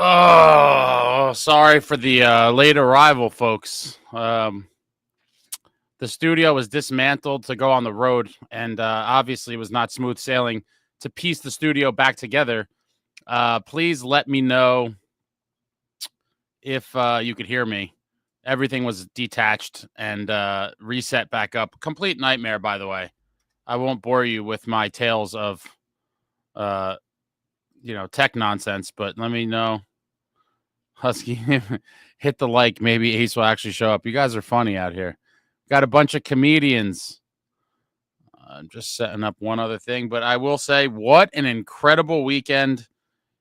Oh, sorry for the late arrival, folks. The studio was dismantled to go on the road, and obviously it was not smooth sailing to piece the studio back together. Please let me know if you could hear me. Everything was detached and reset back up. Complete nightmare, by the way. I won't bore you with my tales of, tech nonsense, but let me know. Husky, hit the like. Maybe Ace will actually show up. You guys are funny out here. Got a bunch of comedians. I'm just setting up one other thing, but I will say, what an incredible weekend.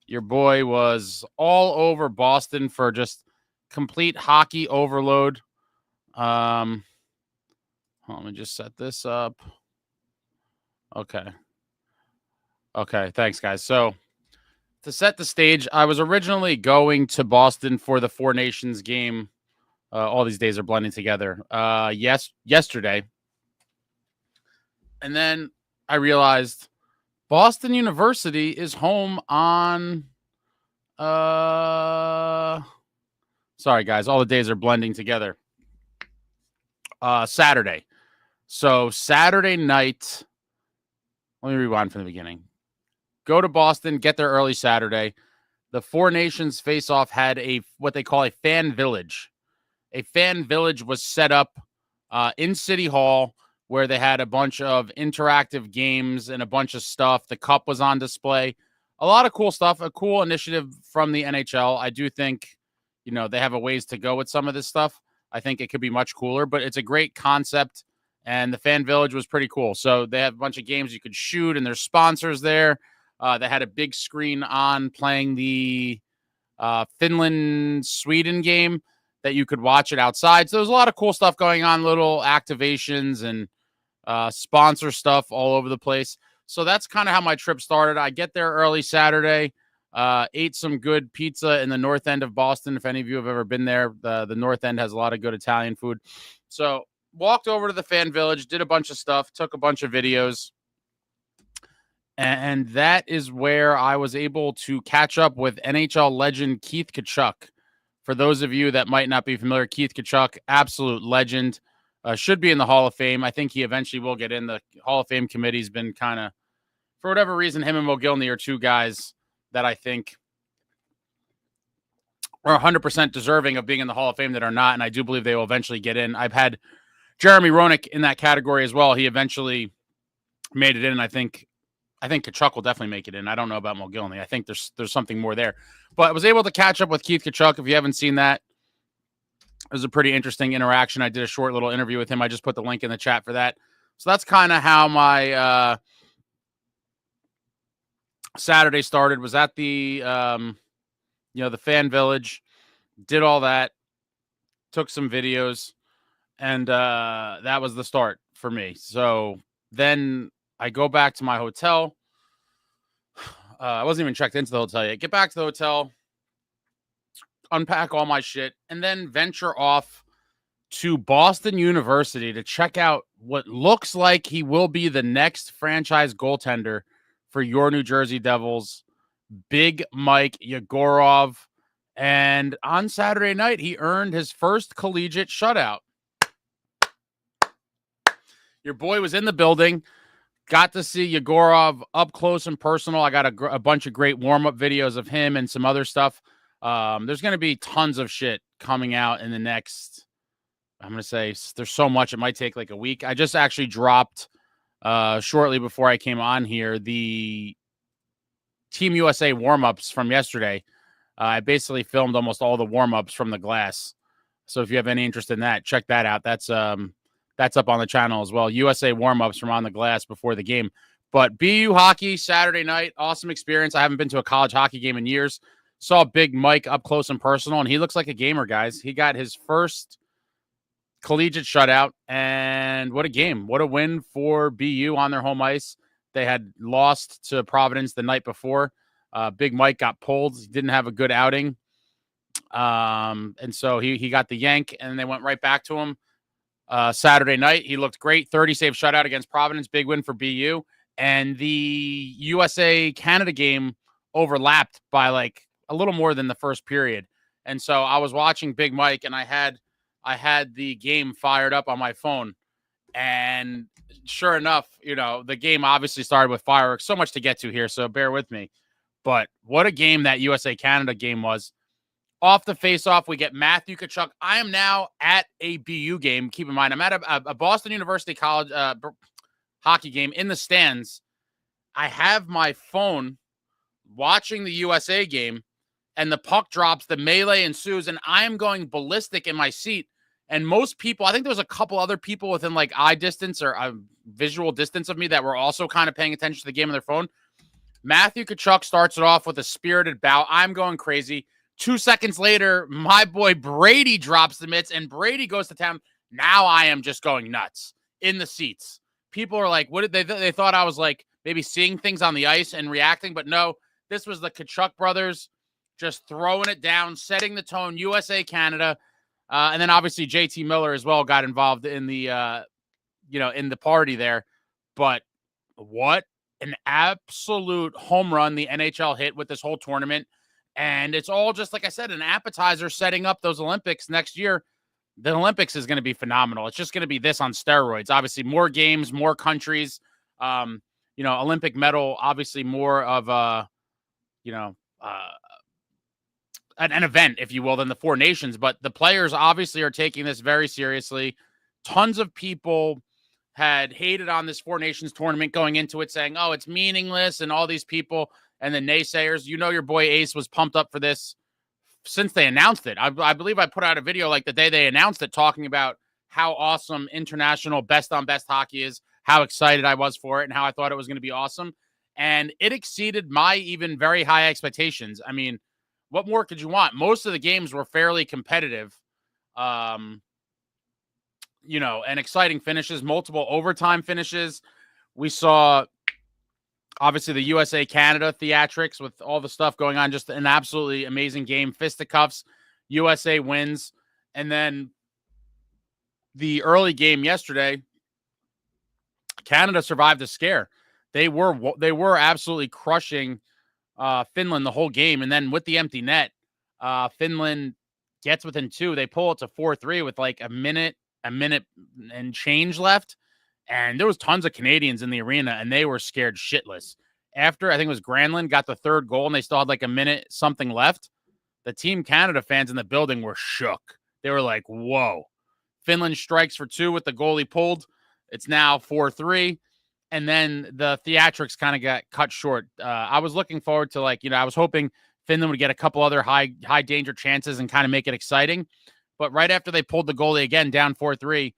Your boy was all over Boston for just complete hockey overload. Let me just set this up. Okay, thanks, guys. So, to set the stage, I was originally going to Boston for the Four Nations game. All these days are blending together. Yesterday. And then I realized Boston University is home on sorry guys, all the days are blending together. Saturday. So Saturday night, let me rewind from the beginning. Go to Boston, get there early Saturday. The Four Nations face-off had what they call a fan village. A fan village was set up in City Hall where they had a bunch of interactive games and a bunch of stuff. The cup was on display. A lot of cool stuff, a cool initiative from the NHL. I do think, they have a ways to go with some of this stuff. I think it could be much cooler, but it's a great concept, and the fan village was pretty cool. So they have a bunch of games you could shoot, and there's sponsors there. They had a big screen on playing the Finland-Sweden game that you could watch it outside. So there's a lot of cool stuff going on, little activations and sponsor stuff all over the place. So that's kind of how my trip started. I get there early Saturday, ate some good pizza in the north end of Boston. If any of you have ever been there, the north end has a lot of good Italian food. So walked over to the fan village, did a bunch of stuff, took a bunch of videos. And that is where I was able to catch up with NHL legend Keith Tkachuk. For those of you that might not be familiar, Keith Tkachuk, absolute legend, should be in the Hall of Fame. I think he eventually will get in. The Hall of Fame committee's been kind of, for whatever reason, him and Mogilny are two guys that I think are 100% deserving of being in the Hall of Fame that are not, and I do believe they will eventually get in. I've had Jeremy Roenick in that category as well. He eventually made it in, and I think Tkachuk will definitely make it in. I don't know about Mogilny. I think there's something more there. But I was able to catch up with Keith Tkachuk. If you haven't seen that, it was a pretty interesting interaction. I did a short little interview with him. I just put the link in the chat for that. So that's kind of how my Saturday started. Was at the the fan village, did all that, took some videos, and that was the start for me. So then I go back to my hotel. I wasn't even checked into the hotel yet. Get back to the hotel, unpack all my shit, and then venture off to Boston University to check out what looks like he will be the next franchise goaltender for your New Jersey Devils, Big Mike Yegorov. And on Saturday night, he earned his first collegiate shutout. Your boy was in the building. Got to see Yegorov up close and personal. I got a bunch of great warm-up videos of him and some other stuff. There's going to be tons of shit coming out in the next, I'm going to say, there's so much. It might take like a week. I just actually dropped shortly before I came on here the Team USA warm-ups from yesterday. I basically filmed almost all the warm-ups from the glass. So if you have any interest in that, check that out. That's up on the channel as well. USA warm-ups from on the glass before the game. But BU hockey Saturday night, awesome experience. I haven't been to a college hockey game in years. Saw Big Mike up close and personal, and he looks like a gamer, guys. He got his first collegiate shutout, and what a game. What a win for BU on their home ice. They had lost to Providence the night before. Big Mike got pulled. He didn't have a good outing. And so he got the yank, and they went right back to him. Saturday night, he looked great. 30-save shutout against Providence. Big win for BU. And the USA-Canada game overlapped by like a little more than the first period. And so I was watching Big Mike, and I had the game fired up on my phone. And sure enough, the game obviously started with fireworks. So much to get to here, so bear with me. But what a game that USA-Canada game was. Off the face-off, we get Matthewtkachuk. I am now at a BU game. Keep in mind, I'm at a Boston University college hockey game in the stands. I have my phone watching the USA game, and the puck drops, the melee ensues, and I am going ballistic in my seat. And most people, I think there was a couple other people within like eye distance or visual distance of me that were also kind of paying attention to the game on their phone. Matthewtkachuk starts it off with a spirited bout. I'm going crazy. 2 seconds later, my boy Brady drops the mitts, and Brady goes to town. Now I am just going nuts in the seats. People are like, what did they thought I was like maybe seeing things on the ice and reacting, but no, this was the Tkachuk brothers just throwing it down, setting the tone. USA, Canada. And then obviously JT Miller as well got involved in the, in the party there. But what an absolute home run the NHL hit with this whole tournament. And it's all just, like I said, an appetizer setting up those Olympics next year. The Olympics is going to be phenomenal. It's just going to be this on steroids. Obviously, more games, more countries. Olympic medal, obviously more of an event, if you will, than the Four Nations. But the players obviously are taking this very seriously. Tons of people had hated on this Four Nations tournament going into it, saying, oh, it's meaningless, and all these people and the naysayers. Your boy Ace was pumped up for this since they announced it. I believe I put out a video like the day they announced it, talking about how awesome international best on best hockey is, how excited I was for it, and how I thought it was going to be awesome. And it exceeded my even very high expectations. I mean, what more could you want? Most of the games were fairly competitive, and exciting finishes, multiple overtime finishes. We saw, obviously, the USA-Canada theatrics with all the stuff going on. Just an absolutely amazing game. Fisticuffs. USA wins. And then the early game yesterday, Canada survived the scare. They were absolutely crushing Finland the whole game. And then with the empty net, Finland gets within 2. They pull it to 4-3 with like a minute and change left. And there was tons of Canadians in the arena, and they were scared shitless. After, I think it was Granlund got the 3rd goal, and they still had like a minute something left, the Team Canada fans in the building were shook. They were like, whoa. Finland strikes for 2 with the goalie pulled. It's now 4-3. And then the theatrics kind of got cut short. I was looking forward to I was hoping Finland would get a couple other high danger chances and kind of make it exciting. But right after they pulled the goalie again, down 4-3,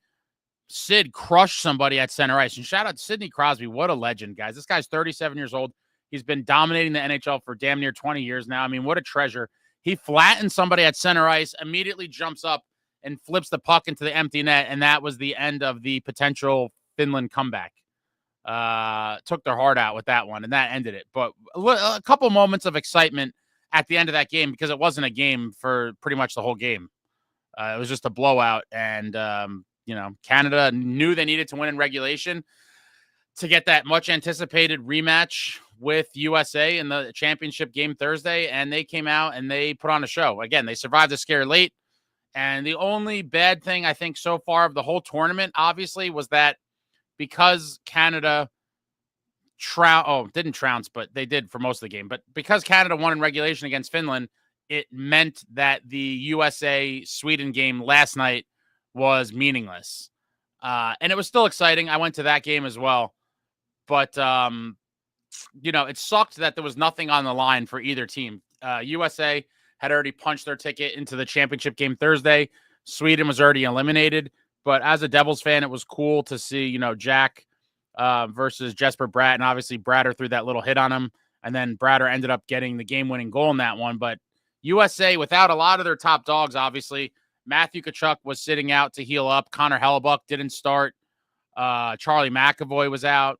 Sid crushed somebody at center ice. And shout out to Sidney Crosby. What a legend, guys. This guy's 37 years old. He's been dominating the NHL for damn near 20 years now. I mean, what a treasure. He flattened somebody at center ice, immediately jumps up and flips the puck into the empty net. And that was the end of the potential Finland comeback. Took their heart out with that one, and that ended it. But a couple moments of excitement at the end of that game, because it wasn't a game for pretty much the whole game. It was just a blowout, and Canada knew they needed to win in regulation to get that much anticipated rematch with USA in the championship game Thursday, and they came out and they put on a show. Again, they survived the scare late, and the only bad thing I think so far of the whole tournament, obviously, was that because Canada didn't trounce, but they did for most of the game. But because Canada won in regulation against Finland, it meant that the USA-Sweden game last night was meaningless. And it was still exciting. I went to that game as well. But, it sucked that there was nothing on the line for either team. USA had already punched their ticket into the championship game Thursday. Sweden was already eliminated. But as a Devils fan, it was cool to see, Jack versus Jesperbratt. And obviously, Bratter threw that little hit on him. And then Bratter ended up getting the game-winning goal in that one. But USA, without a lot of their top dogs, obviously, Matthewtkachuk was sitting out to heal up. Connor Hellebuck didn't start. Charlie McAvoy was out.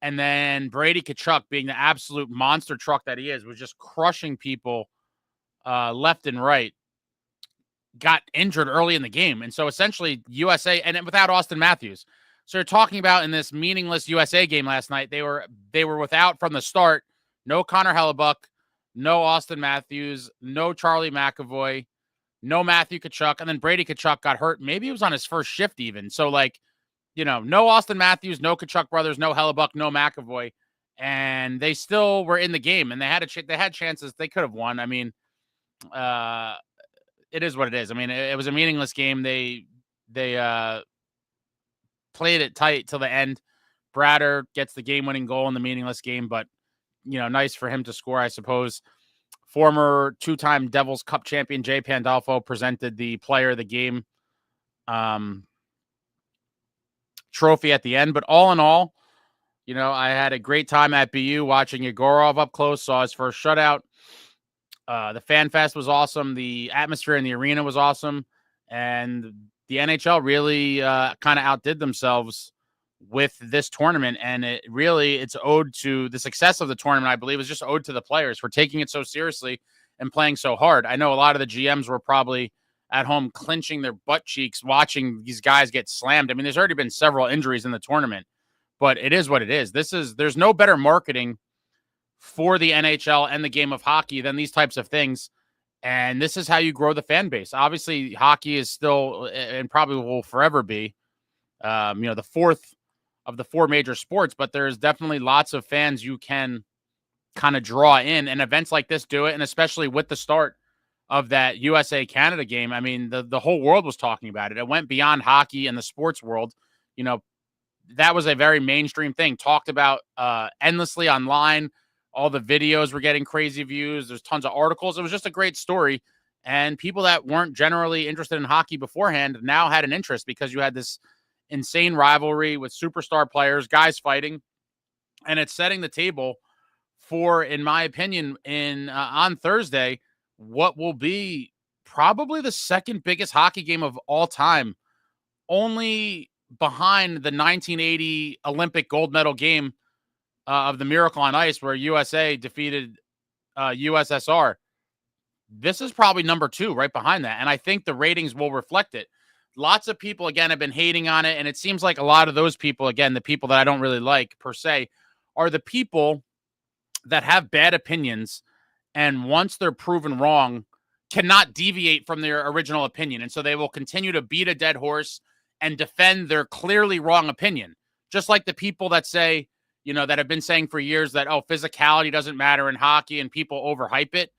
And then Bradytkachuk, being the absolute monster truck that he is, was just crushing people left and right. Got injured early in the game. And so essentially USA, and without Austin Matthews. So you're talking about in this meaningless USA game last night, they were without from the start. No Connor Hellebuck, no Austin Matthews, no Charlie McAvoy, no Matthewtkachuk, and then Bradytkachuk got hurt. Maybe it was on his first shift even. So, like, no Austin Matthews, no Kachuk brothers, no Hellebuck, no McAvoy, and they still were in the game, and they had chances. They could have won. I mean, it is what it is. I mean, it was a meaningless game. They played it tight till the end. Bratter gets the game-winning goal in the meaningless game, but nice for him to score, I suppose. Former two-time Devils Cup champion Jay Pandolfo presented the player of the game trophy at the end. But all in all, I had a great time at BU watching Yegorov up close, saw his first shutout. The Fan Fest was awesome. The atmosphere in the arena was awesome. And the NHL really kind of outdid themselves with this tournament. And it's owed to the success of the tournament, I believe, is just owed to the players for taking it so seriously and playing so hard. I know a lot of the GMs were probably at home clenching their butt cheeks watching these guys get slammed. I mean, there's already been several injuries in the tournament, but it is what it is. There's no better marketing for the NHL and the game of hockey than these types of things. And this is how you grow the fan base. Obviously, hockey is still, and probably will forever be, the fourth of the four major sports, but there's definitely lots of fans you can kind of draw in, and events like this do it. And especially with the start of that USA-Canada game, I mean, the whole world was talking about it. It went beyond hockey and the sports world. That was a very mainstream thing, talked about endlessly online. All the videos were getting crazy views. There's tons of articles. It was just a great story. And people that weren't generally interested in hockey beforehand now had an interest because you had this insane rivalry with superstar players, guys fighting. And it's setting the table for, in my opinion, on Thursday, what will be probably the second biggest hockey game of all time, only behind the 1980 Olympic gold medal game of the Miracle on Ice, where USA defeated USSR. This is probably number two right behind that. And I think the ratings will reflect it. Lots of people, again, have been hating on it. And it seems like a lot of those people, again, the people that I don't really like per se, are the people that have bad opinions. And once they're proven wrong, cannot deviate from their original opinion. And so they will continue to beat a dead horse and defend their clearly wrong opinion. Just like the people that say, that have been saying for years that, physicality doesn't matter in hockey and people overhype it.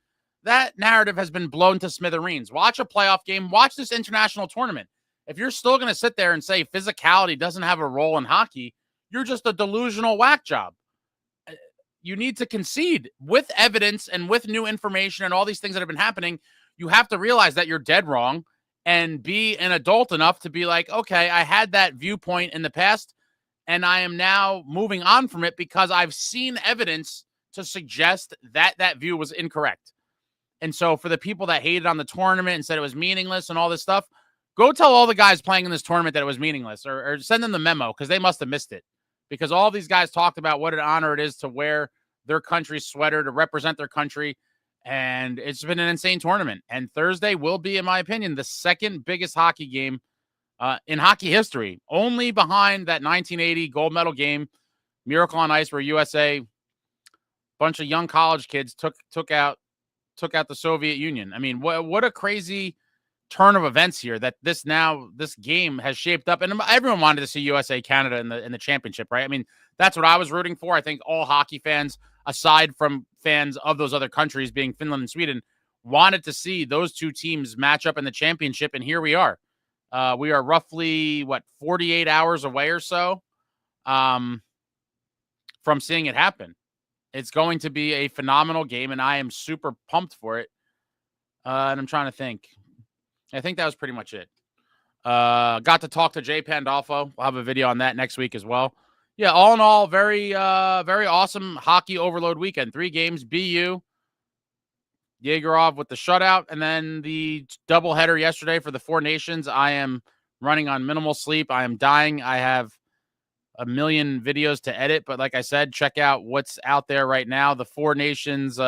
That narrative has been blown to smithereens. Watch a playoff game. Watch this international tournament. If you're still going to sit there and say physicality doesn't have a role in hockey, you're just a delusional whack job. You need to concede with evidence and with new information and all these things that have been happening. You have to realize that you're dead wrong and be an adult enough to be like, okay, I had that viewpoint in the past and I am now moving on from it because I've seen evidence to suggest that that view was incorrect. And so for the people that hated on the tournament and said it was meaningless and all this stuff, go tell all the guys playing in this tournament that it was meaningless, or send them the memo because they must have missed it. Because all these guys talked about what an honor it is to wear their country's sweater, to represent their country. And it's been an insane tournament. And Thursday will be, in my opinion, the second biggest hockey game in hockey history, only behind that 1980 gold medal game, Miracle on Ice, where USA, bunch of young college kids took out the Soviet Union. I mean, what a crazy turn of events here that this game has shaped up. And everyone wanted to see USA Canada in the championship, right? I mean, that's what I was rooting for. I think all hockey fans, aside from fans of those other countries being Finland and Sweden, wanted to see those two teams match up in the championship. And here we are. We are roughly 48 hours away or so from seeing it happen. It's going to be a phenomenal game, and I am super pumped for it. And I'm trying to think. I think that was pretty much it. Got to talk to Jay Pandolfo. We'll have a video on that next week as well. Yeah, all in all, very awesome hockey overload weekend. 3 games, BU, Yegorov with the shutout, and then the doubleheader yesterday for the Four Nations. I am running on minimal sleep. I am dying. I have a million videos to edit, but like I said, check out what's out there right now. The Four Nations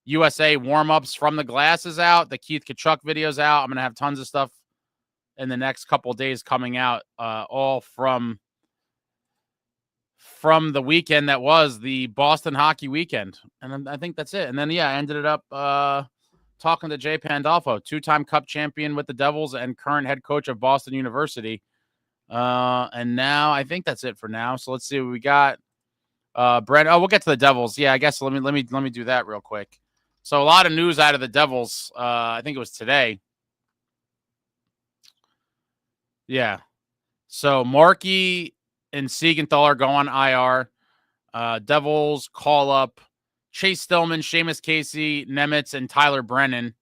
USA warm-ups from the glass is out. The Keith Kachuk video's out. I'm going to have tons of stuff in the next couple of days coming out, all from from the weekend that was the Boston hockey weekend. And I think that's it. And then, yeah, I ended up talking to Jay Pandolfo, 2-time Cup champion with the Devils and current head coach of Boston University. And now I think that's it for now. So let's see what we got. Brent. Oh, we'll get to the Devils. Yeah, I guess let me do that real quick. So a lot of news out of the Devils. I think it was today. Yeah. So Markey and Siegenthaler go on IR. Devils call up Chase Stillman, Seamus Casey, Nemitz, and Tyler Brennan.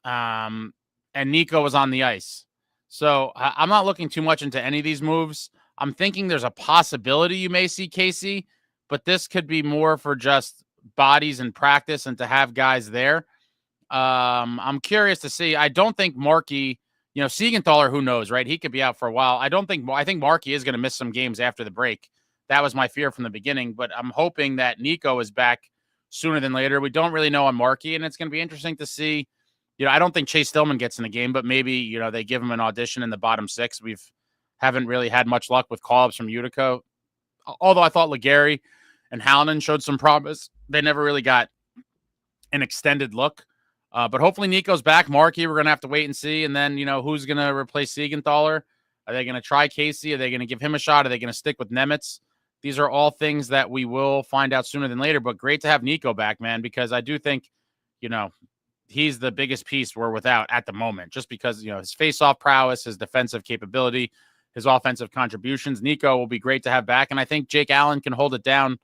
And Nico was on the ice. So I'm not looking too much into any of these moves. I'm thinking there's a possibility you may see Casey, but this could be more for just bodies in practice and to have guys there. I'm curious to see. I don't think Markey, Siegenthaler, who knows, right? He could be out for a while. I think Markey is going to miss some games after the break. That was my fear from the beginning, but I'm hoping that Nico is back sooner than later. We don't really know on Markey, and it's going to be interesting to see. I don't think Chase Stillman gets in the game, but maybe, they give him an audition in the bottom six. Haven't really had much luck with call-ups from Utica. Although I thought Legary and Hallinan showed some promise. They never really got an extended look. But hopefully Nico's back. Markey, we're going to have to wait and see. And then, who's going to replace Siegenthaler? Are they going to try Casey? Are they going to give him a shot? Are they going to stick with Nemitz? These are all things that we will find out sooner than later. But great to have Nico back, man, because I do think, he's the biggest piece we're without at the moment, just because, his face-off prowess, his defensive capability, his offensive contributions. Nico will be great to have back. And I think Jake Allen can hold it down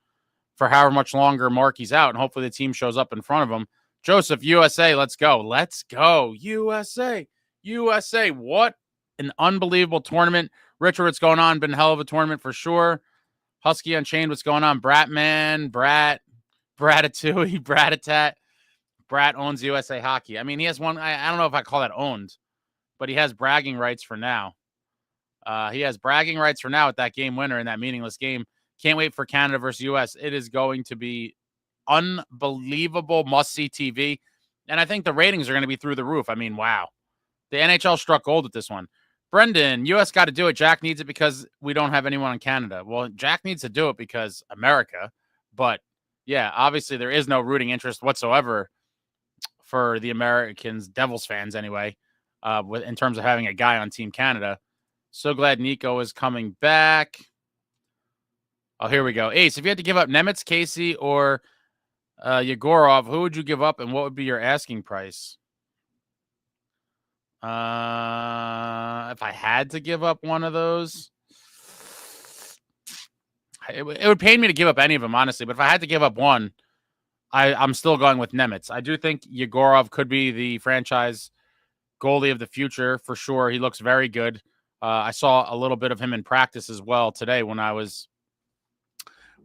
for however much longer Markey's out. And hopefully the team shows up in front of him. Joseph, USA, let's go. Let's go. USA. USA. What an unbelievable tournament. Richard, what's going on? Been a hell of a tournament for sure. Husky Unchained, what's going on? Bratman, Bratatouille, Bratatat. Bratt owns USA Hockey. I mean, he has one. I don't know if I call that owned, but he has bragging rights for now. He has bragging rights for now with that game winner in that meaningless game. Can't wait for Canada versus US. It is going to be unbelievable must-see TV. And I think the ratings are going to be through the roof. I mean, wow. The NHL struck gold with this one. Brendan, US got to do it. Jack needs it because we don't have anyone in Canada. Well, Jack needs to do it because America. But, yeah, obviously there is no rooting interest whatsoever for the Americans, Devils fans anyway, in terms of having a guy on Team Canada. So glad Nico is coming back. Oh, here we go. Ace, if you had to give up Nemitz, Casey, or Yegorov, who would you give up and what would be your asking price? If I had to give up one of those, it would pain me to give up any of them, honestly. But if I had to give up one, I'm still going with Nemitz. I do think Yegorov could be the franchise goalie of the future for sure. He looks very good. I saw a little bit of him in practice as well today when I was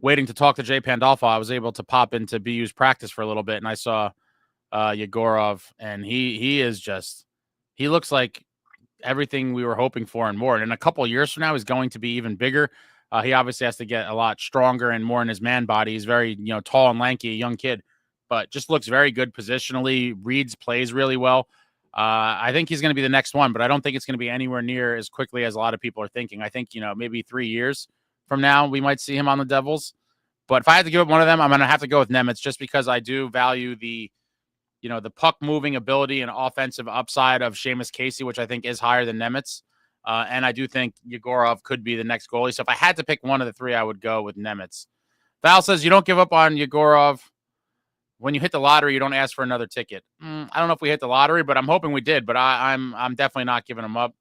waiting to talk to Jay Pandolfo. I was able to pop into BU's practice for a little bit, and I saw Yegorov, and he looks like everything we were hoping for and more. And in a couple of years from now, he's going to be even bigger. He obviously has to get a lot stronger and more in his man body. He's very, tall and lanky, a young kid, but just looks very good positionally, reads plays really well. I think he's going to be the next one, but I don't think it's going to be anywhere near as quickly as a lot of people are thinking. I think, maybe 3 years from now, we might see him on the Devils. But if I had to give up one of them, I'm going to have to go with Nemitz just because I do value the puck moving ability and offensive upside of Seamus Casey, which I think is higher than Nemitz. And I do think Yegorov could be the next goalie. So if I had to pick one of the three, I would go with Nemitz. Val says you don't give up on Yegorov. When you hit the lottery, you don't ask for another ticket. I don't know if we hit the lottery, but I'm hoping we did. But I'm definitely not giving him up.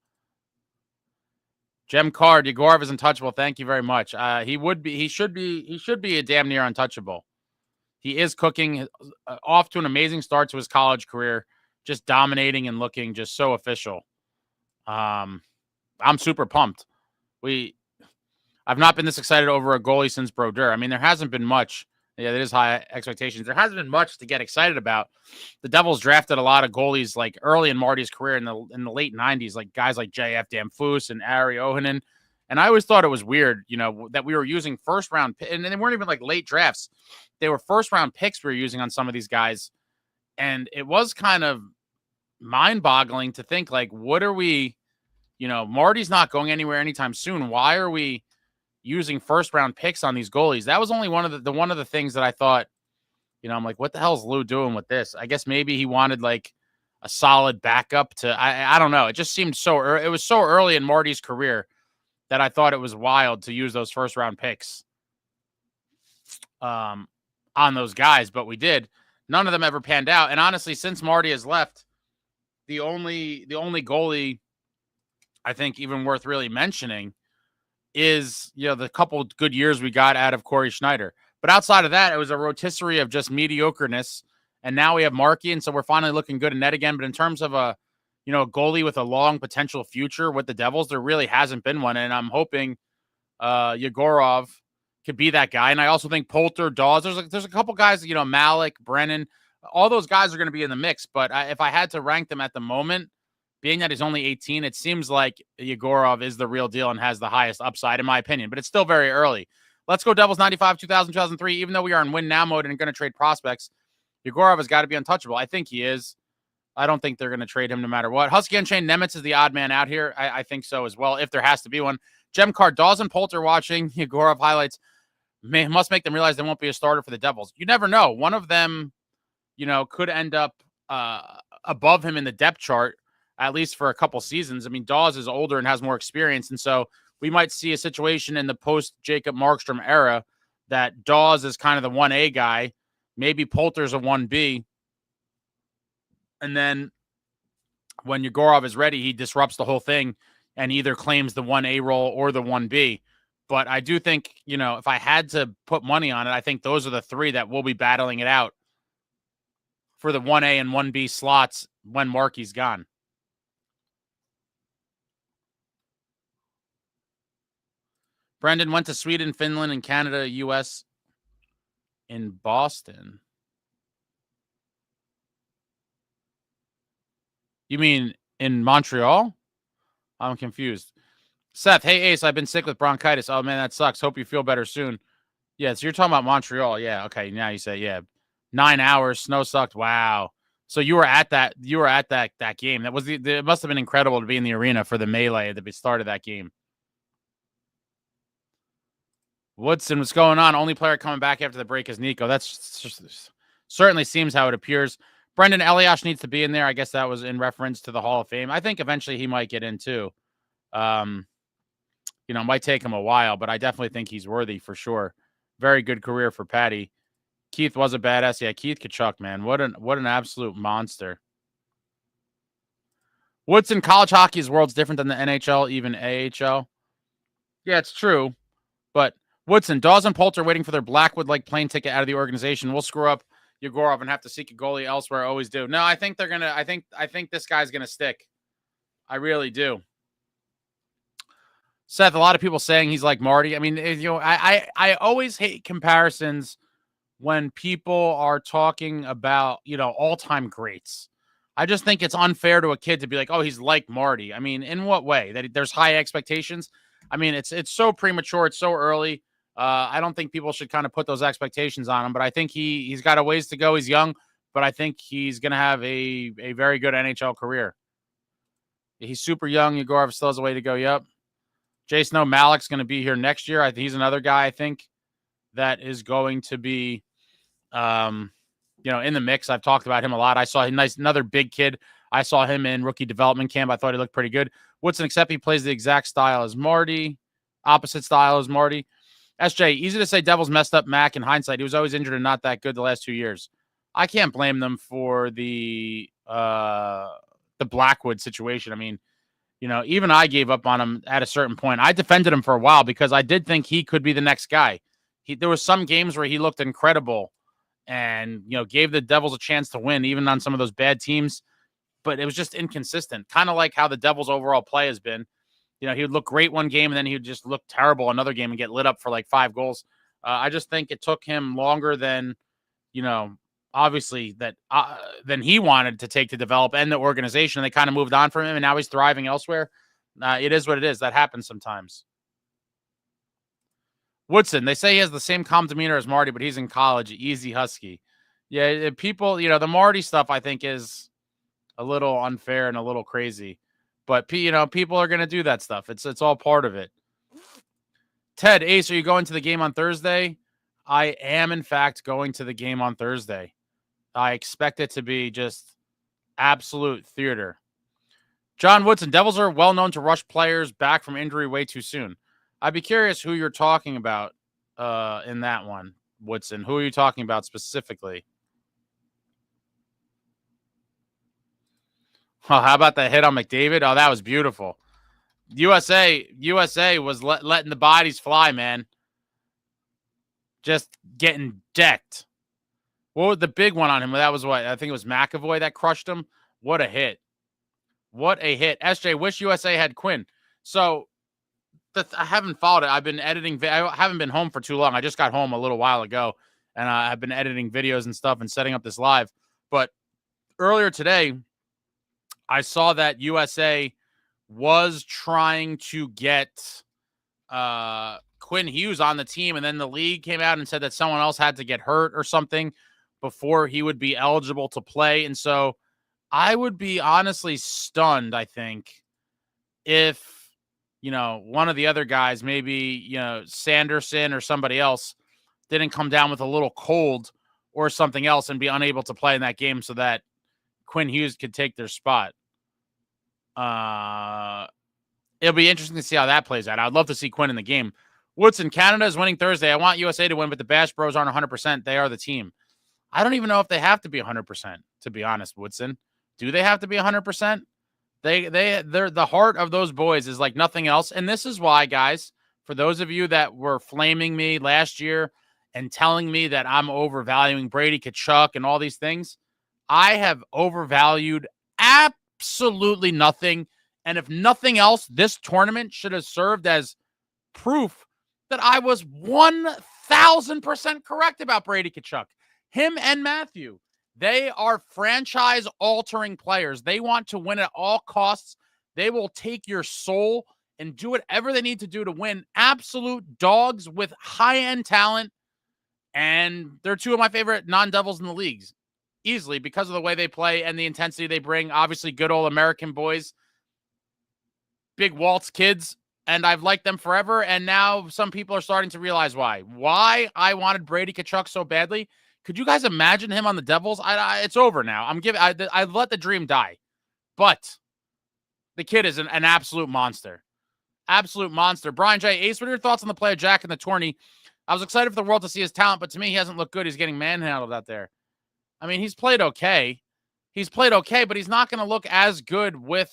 Gem Card, Yegorov is untouchable. Thank you very much. He should be a damn near untouchable. He is cooking, off to an amazing start to his college career, just dominating and looking just so official. I'm super pumped. I've not been this excited over a goalie since Brodeur. I mean, there hasn't been much. Yeah, that is high expectations. There hasn't been much to get excited about. The Devils drafted a lot of goalies like early in Marty's career in the late 90s, like guys like J.F. Damphus and Ari Ohanen. And I always thought it was weird, that we were using first-round – and they weren't even like late drafts. They were first-round picks we were using on some of these guys. And it was kind of mind-boggling to think, like, what are we – Marty's not going anywhere anytime soon. Why are we using first-round picks on these goalies. That was only one of the things that I thought, I'm like, what the hell is Lou doing with this? I guess maybe he wanted like a solid backup to, I don't know. It just seemed it was so early in Marty's career that I thought it was wild to use those first-round picks on those guys, but we did. None of them ever panned out. And honestly, since Marty has left, the only goalie I think even worth really mentioning is, the couple good years we got out of Corey Schneider. But outside of that, it was a rotisserie of just mediocreness. And now we have Markey, and so we're finally looking good in net again. But in terms of a goalie with a long potential future with the Devils, there really hasn't been one. And I'm hoping Yegorov could be that guy. And I also think Poulter, Dawes, there's a couple guys, Malik, Brennan, all those guys are going to be in the mix. But if I had to rank them at the moment, being that he's only 18, it seems like Yegorov is the real deal and has the highest upside, in my opinion. But it's still very early. Let's go Devils 95, 2000, 2003. Even though we are in win now mode and going to trade prospects, Yegorov has got to be untouchable. I think he is. I don't think they're going to trade him no matter what. Husky Unchained Nemitz is the odd man out here. I think so as well, if there has to be one. Gem Card, Dawson Poulter watching Yegorov highlights must make them realize they won't be a starter for the Devils. You never know. One of them, could end up above him in the depth chart, at least for a couple seasons. I mean, Dawes is older and has more experience, and so we might see a situation in the post-Jacob Markstrom era that Dawes is kind of the 1A guy, maybe Poulter's a 1B, and then when Yegorov is ready, he disrupts the whole thing and either claims the 1A role or the 1B. But I do think, if I had to put money on it, I think those are the three that will be battling it out for the 1A and 1B slots when Markey's gone. Brendan went to Sweden, Finland, and Canada, U.S. in Boston. You mean in Montreal? I'm confused. Seth, hey, Ace, I've been sick with bronchitis. Oh, man, that sucks. Hope you feel better soon. Yeah, so you're talking about Montreal. Yeah, okay, now you say, yeah. 9 hours, snow sucked. Wow. So you were at that game. It must have been incredible to be in the arena for the melee at the start of that game. Woodson, what's going on? Only player coming back after the break is Nico. That's just, certainly seems how it appears. Brendan Eliash needs to be in there. I guess that was in reference to the Hall of Fame. I think eventually he might get in too. It might take him a while, but I definitely think he's worthy for sure. Very good career for Patty. Keith was a badass. Yeah, Keith Tkachuk, man. What an absolute monster. Woodson, college hockey is worlds different than the NHL, even AHL. Yeah, it's true. But Woodson, Dawes and Poulter waiting for their Blackwood-like plane ticket out of the organization. We'll screw up Yegorov and have to seek a goalie elsewhere. Always do. No, I think they're gonna. I think this guy's gonna stick. I really do. Seth, a lot of people saying he's like Marty. I mean, I always hate comparisons when people are talking about all-time greats. I just think it's unfair to a kid to be like, oh, he's like Marty. I mean, in what way? That there's high expectations. I mean, it's so premature. It's so early. I don't think people should kind of put those expectations on him, but I think he's got a ways to go. He's young, but I think he's going to have a very good NHL career. He's super young. Yegorov still has a way to go. Yep. Jason Malik's going to be here next year. I think he's another guy I think that is going to be, in the mix. I've talked about him a lot. I saw him another big kid. I saw him in rookie development camp. I thought he looked pretty good. Woodson, except he plays the exact style as Marty, opposite style as Marty. SJ, easy to say Devils messed up Mac in hindsight. He was always injured and not that good the last 2 years. I can't blame them for the Blackwood situation. I mean, even I gave up on him at a certain point. I defended him for a while because I did think he could be the next guy. There was some games where he looked incredible and, gave the Devils a chance to win, even on some of those bad teams. But it was just inconsistent, kind of like how the Devils' overall play has been. He would look great one game, and then he would just look terrible another game and get lit up for like 5 goals. I just think it took him longer than, obviously than he wanted to take to develop and the organization. And they kind of moved on from him, and now he's thriving elsewhere. It is what it is. That happens sometimes. Woodson, they say he has the same calm demeanor as Marty, but he's in college. Easy Husky. Yeah, people, the Marty stuff I think is a little unfair and a little crazy. But, people are going to do that stuff. It's all part of it. Ted, Ace, are you going to the game on Thursday? I am, in fact, going to the game on Thursday. I expect it to be just absolute theater. John Woodson, Devils are well known to rush players back from injury way too soon. I'd be curious who you're talking about in that one, Woodson. Who are you talking about specifically? Oh, how about the hit on McDavid? Oh, that was beautiful. USA was letting the bodies fly, man. Just getting decked. What was the big one on him? That was what? I think it was McAvoy that crushed him. What a hit. What a hit. SJ, wish USA had Quinn. So I haven't followed it. I've been editing. I haven't been home for too long. I just got home a little while ago, and I've been editing videos and stuff and setting up this live. But earlier today, I saw that USA was trying to get Quinn Hughes on the team, and then the league came out and said that someone else had to get hurt or something before he would be eligible to play. And so I would be honestly stunned, I think, if, one of the other guys, maybe, Sanderson or somebody else, didn't come down with a little cold or something else and be unable to play in that game so that Quinn Hughes could take their spot. It'll be interesting to see how that plays out. I'd love to see Quinn in the game. Woodson, Canada is winning Thursday. I want USA to win, but the Bash Bros aren't 100%. They are the team. I don't even know if they have to be 100%, to be honest, Woodson. Do they have to be 100%? They're the heart of those boys is like nothing else. And this is why, guys, for those of you that were flaming me last year and telling me that I'm overvaluing Bradytkachuk and all these things, I have overvalued absolutely nothing. And if nothing else, this tournament should have served as proof that I was 1,000% correct about Bradytkachuk. Him and Matthew, they are franchise-altering players. They want to win at all costs. They will take your soul and do whatever they need to do to win. Absolute dogs with high-end talent. And they're two of my favorite non-Devils in the leagues, easily, because of the way they play and the intensity they bring. Obviously, good old American boys. Big Waltz kids. And I've liked them forever. And now some people are starting to realize why. Why I wanted Bradytkachuk so badly. Could you guys imagine him on the Devils? It's over now. I let the dream die. But the kid is an absolute monster. Absolute monster. Brian J. Ace, what are your thoughts on the play of Jack in the tourney? I was excited for the world to see his talent, but to me, he hasn't looked good. He's getting manhandled out there. I mean, he's played okay. But he's not going to look as good with,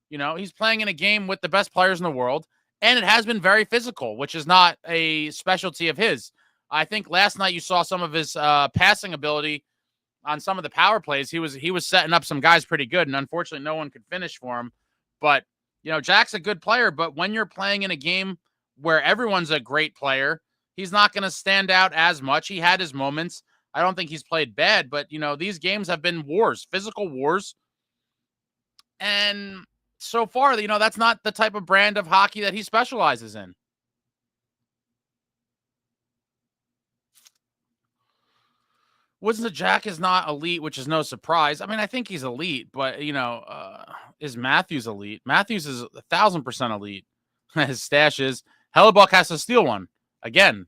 he's playing in a game with the best players in the world, and it has been very physical, which is not a specialty of his. I think last night you saw some of his passing ability on some of the power plays. He was setting up some guys pretty good, and unfortunately no one could finish for him. But, Jack's a good player, but when you're playing in a game where everyone's a great player, he's not going to stand out as much. He had his moments. I don't think he's played bad, but, these games have been wars, physical wars. And so far, that's not the type of brand of hockey that he specializes in. Woodson's Jack is not elite, which is no surprise. I mean, I think he's elite, but, is Matthews elite? Matthews is 1,000% elite. His stash is. Hellebuck has to steal one. Again,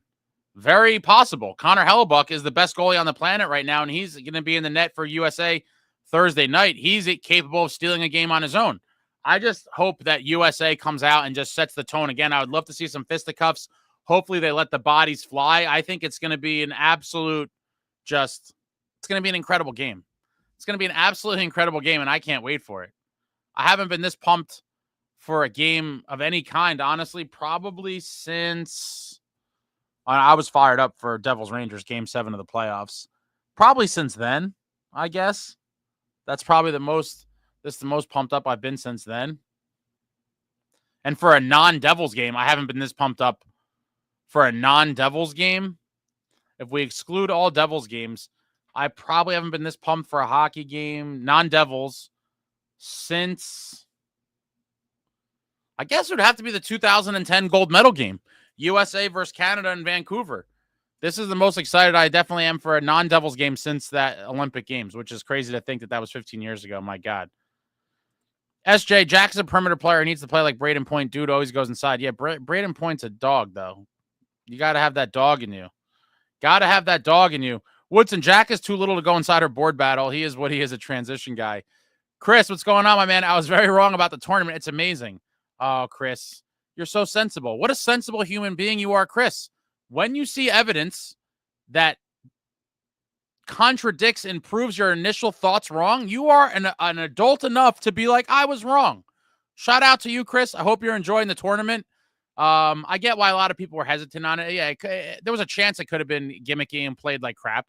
very possible. Connor Hellebuck is the best goalie on the planet right now, and he's going to be in the net for USA Thursday night. He's capable of stealing a game on his own. I just hope that USA comes out and just sets the tone again. I would love to see some fisticuffs. Hopefully they let the bodies fly. I think it's going to be an absolute it's going to be an incredible game. It's going to be an absolutely incredible game, and I can't wait for it. I haven't been this pumped for a game of any kind, honestly, probably since I was fired up for Devils Rangers Game 7 of the playoffs. Probably since then, I guess. That's probably the most pumped up I've been since then. And for a non-Devils game, I haven't been this pumped up for a non-Devils game. If we exclude all Devils games, I probably haven't been this pumped for a hockey game, non-Devils, since, I guess it would have to be the 2010 gold medal game, USA versus Canada in Vancouver. This is the most excited I definitely am for a non-Devils game since that Olympic Games, which is crazy to think that was 15 years ago. My God. SJ, Jack's a perimeter player. He needs to play like Braden Point. Dude always goes inside. Yeah, Braden Point's a dog, though. You got to have that dog in you. Got to have that dog in you. Woodson, Jack is too little to go inside her board battle. He is what he is, a transition guy. Chris, what's going on, my man? I was very wrong about the tournament. It's amazing. Oh, Chris, you're so sensible. What a sensible human being you are, Chris. When you see evidence that contradicts and proves your initial thoughts wrong, you are an adult enough to be like, I was wrong. Shout out to you, Chris. I hope you're enjoying the tournament. I get why a lot of people were hesitant on it. Yeah, there was a chance it could have been gimmicky and played like crap,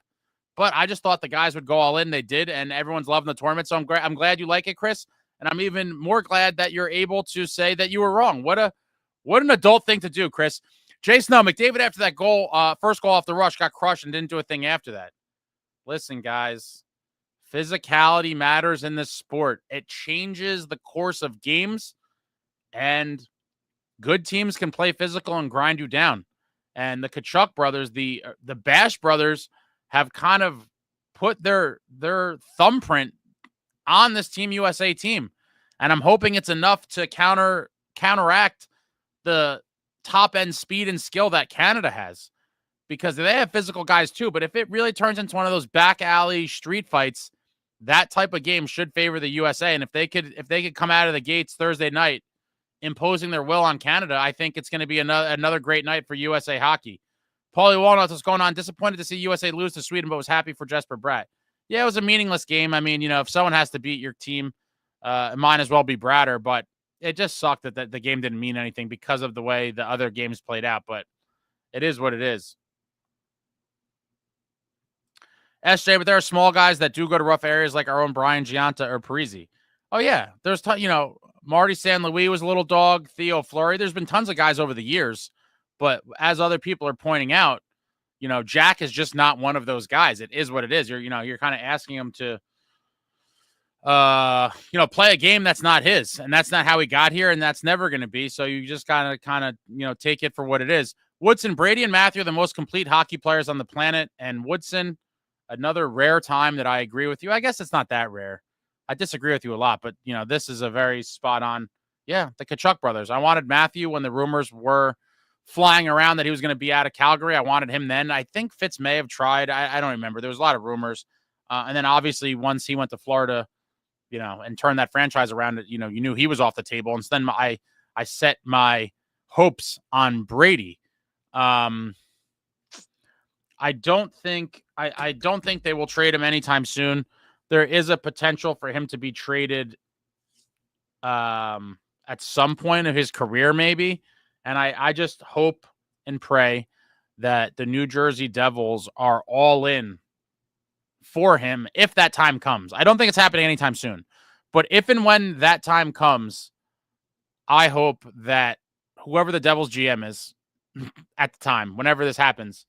but I just thought the guys would go all in. They did, and everyone's loving the tournament. So I'm glad you like it, Chris, and I'm even more glad that you're able to say that you were wrong. What an adult thing to do, Chris. Jay Snow, McDavid after that goal, first goal off the rush, got crushed and didn't do a thing after that. Listen, guys, physicality matters in this sport. It changes the course of games, and good teams can play physical and grind you down. And the Tkachuk brothers, the Bash brothers, have kind of put their thumbprint on this Team USA team. And I'm hoping it's enough to counteract the top-end speed and skill that Canada has. Because they have physical guys too. But if it really turns into one of those back alley street fights, that type of game should favor the USA. And if they could come out of the gates Thursday night imposing their will on Canada, I think it's going to be another great night for USA hockey. Paulie Walnuts, what's going on? Disappointed to see USA lose to Sweden, but was happy for Jesperbratt. Yeah, it was a meaningless game. I mean, if someone has to beat your team, it might as well be Bratter, but it just sucked that the game didn't mean anything because of the way the other games played out, but it is what it is. SJ, but there are small guys that do go to rough areas like our own Brian Gianta or Parisi. Oh, yeah. There's, Marty San Louis was a little dog. Theo Fleury. There's been tons of guys over the years. But as other people are pointing out, Jack is just not one of those guys. It is what it is. You're kind of asking him to, play a game that's not his. And that's not how he got here. And that's never going to be. So you just kind of take it for what it is. Woodson, Brady, and Matthew are the most complete hockey players on the planet. And Woodson, another rare time that I agree with you. I guess it's not that rare. I disagree with you a lot, but, this is a very spot on. Yeah, the Tkachuk brothers. I wanted Matthew when the rumors were flying around that he was going to be out of Calgary. I wanted him then. I think Fitz may have tried. I don't remember. There was a lot of rumors. And then obviously once he went to Florida, and turned that franchise around, you knew he was off the table. And so then I set my hopes on Brady. I don't think they will trade him anytime soon. There is a potential for him to be traded at some point of his career, maybe. And I just hope and pray that the New Jersey Devils are all in for him if that time comes. I don't think it's happening anytime soon. But if and when that time comes, I hope that whoever the Devils GM is at the time, whenever this happens,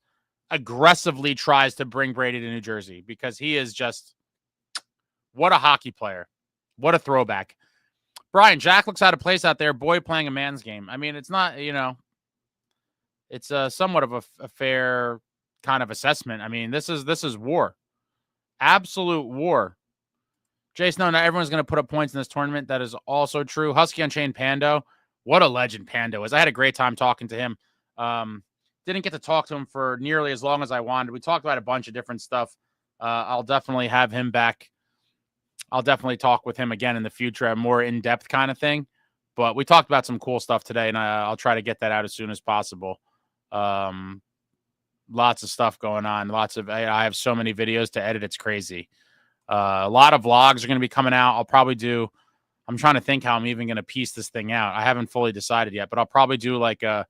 aggressively tries to bring Brady to New Jersey, because he is just, what a hockey player. What a throwback. Brian, Jack looks out of place out there. Boy playing a man's game. I mean, it's not, it's somewhat of a fair kind of assessment. I mean, this is war. Absolute war. Jason, no, not everyone's going to put up points in this tournament. That is also true. Husky Unchained Pando. What a legend Pando is. I had a great time talking to him. Didn't get to talk to him for nearly as long as I wanted. We talked about a bunch of different stuff. I'll definitely have him back. I'll definitely talk with him again in the future, a more in-depth kind of thing. But we talked about some cool stuff today, and I'll try to get that out as soon as possible. Lots of stuff going on. I have so many videos to edit. It's crazy. A lot of vlogs are going to be coming out. I'm trying to think how I'm even going to piece this thing out. I haven't fully decided yet, but I'll probably do like a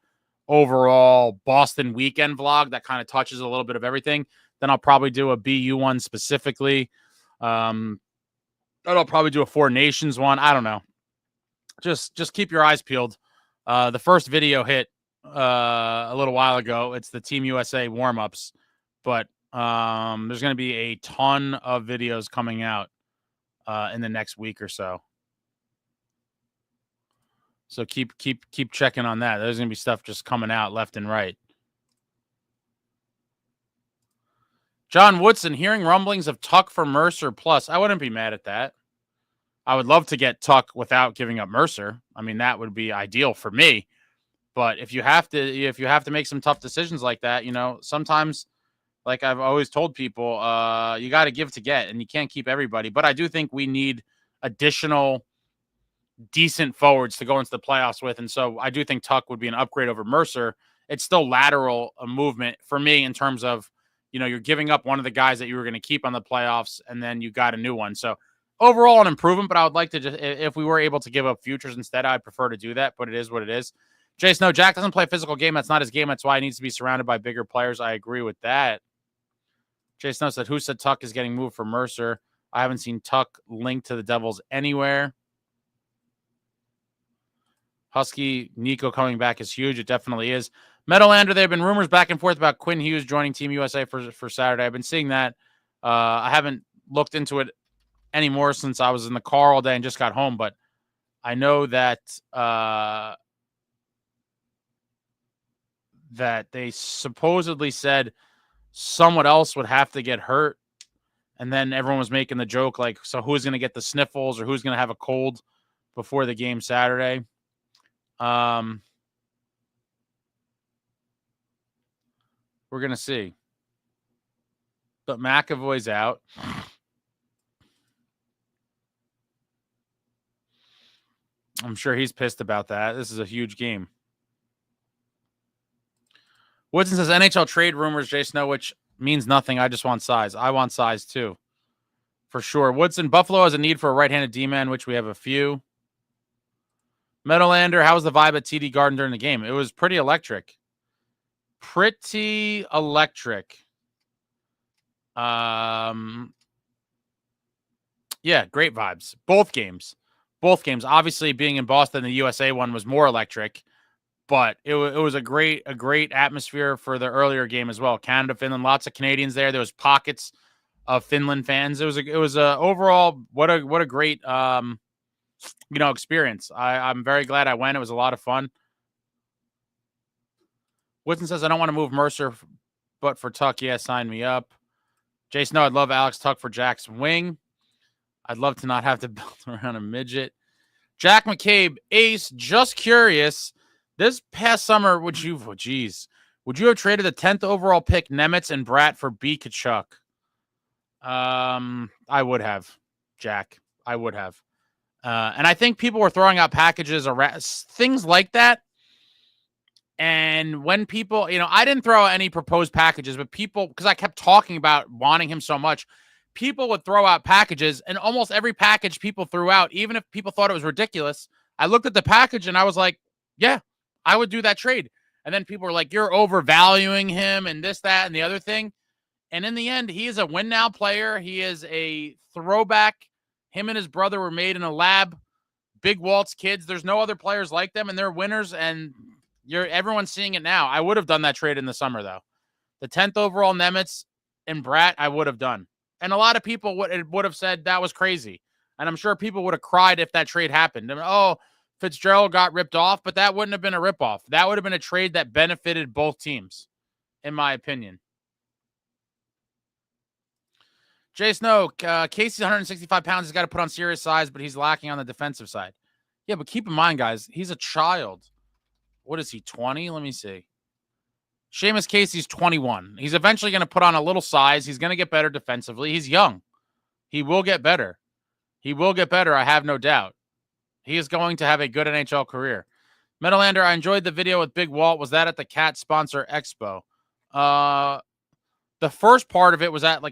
overall Boston weekend vlog that kind of touches a little bit of everything. Then I'll probably do a BU one specifically. I'll probably do a Four Nations one. I don't know. Just keep your eyes peeled. The first video hit a little while ago. It's the Team USA warm-ups, but there's going to be a ton of videos coming out in the next week or so. So keep checking on that. There's going to be stuff just coming out left and right. John Woodson, hearing rumblings of Tuck for Mercer plus. I wouldn't be mad at that. I would love to get Tuck without giving up Mercer. I mean, that would be ideal for me. But if you have to make some tough decisions like that, sometimes, like I've always told people, you got to give to get, and you can't keep everybody. But I do think we need additional decent forwards to go into the playoffs with. And so I do think Tuck would be an upgrade over Mercer. It's still lateral movement for me in terms of, you're giving up one of the guys that you were going to keep on the playoffs, and then you got a new one. So overall an improvement, but I would like to just, if we were able to give up futures instead, I'd prefer to do that, but it is what it is. Jace, no, Jack doesn't play a physical game. That's not his game. That's why he needs to be surrounded by bigger players. I agree with that. Jace Snow said, who said Tuck is getting moved for Mercer? I haven't seen Tuck linked to the Devils anywhere. Husky, Nico coming back is huge. It definitely is. Meadowlander, there have been rumors back and forth about Quinn Hughes joining Team USA for Saturday. I've been seeing that. I haven't looked into it anymore since I was in the car all day and just got home, but I know that that they supposedly said someone else would have to get hurt, and then everyone was making the joke like, so who's going to get the sniffles or who's going to have a cold before the game Saturday? We're going to see. But McAvoy's out. I'm sure he's pissed about that. This is a huge game. Woodson says NHL trade rumors, Jay Snow, which means nothing. I just want size. I want size too. For sure. Woodson, Buffalo has a need for a right-handed D-man, which we have a few. Meadowlander, how was the vibe at TD Garden during the game? It was pretty electric. Pretty electric. Yeah, great vibes. Both games. Obviously, being in Boston, the USA one was more electric, but it was a great atmosphere for the earlier game as well. Canada, Finland, lots of Canadians there. There was pockets of Finland fans. It was a overall what a great experience. I'm very glad I went. It was a lot of fun. Woodson says, I don't want to move Mercer, but for Tuck, yeah, sign me up. Jason, no, I'd love Alex Tuck for Jack's wing. I'd love to not have to build around a midget. Jack McCabe, ace, just curious. This past summer, would you have traded the 10th overall pick, Nemitz and Bratt, for BACKKKKKKK? I would have, Jack. I would have. And I think people were throwing out packages, things like that. And when people, I didn't throw out any proposed packages, but people, because I kept talking about wanting him so much, people would throw out packages, and almost every package people threw out, even if people thought it was ridiculous, I looked at the package and I was like, yeah, I would do that trade. And then people were like, you're overvaluing him and this, that, and the other thing. And in the end, he is a win now player. He is a throwback. Him and his brother were made in a lab. Big Walt's kids. There's no other players like them, and they're winners, and everyone's seeing it now. I would have done that trade in the summer, though. The 10th overall Nemitz and Bratt, I would have done. And a lot of people would have said that was crazy. And I'm sure people would have cried if that trade happened. Oh, Fitzgerald got ripped off, but that wouldn't have been a ripoff. That would have been a trade that benefited both teams, in my opinion. Jay Snow, Casey's 165 pounds. He's got to put on serious size, but he's lacking on the defensive side. Yeah, but keep in mind, guys, he's a child. What is he, 20? Let me see. Seamus Casey's 21. He's eventually going to put on a little size. He's going to get better defensively. He's young. He will get better. I have no doubt. He is going to have a good NHL career. Meadowlander, I enjoyed the video with Big Walt. Was that at the Cat Sponsor Expo? The first part of it was at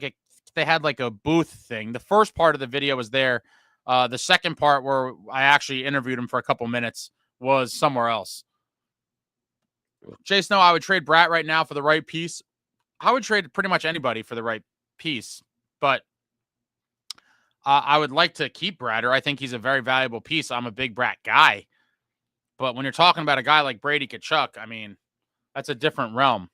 they had a booth thing. The first part of the video was there. The second part, where I actually interviewed him for a couple minutes, was somewhere else. Jay Snow, I would trade Bratt right now for the right piece. I would trade pretty much anybody for the right piece, but I would like to keep Bratter. I think he's a very valuable piece. I'm a big Bratt guy, but when you're talking about a guy like Bradytkachuk, I mean, that's a different realm.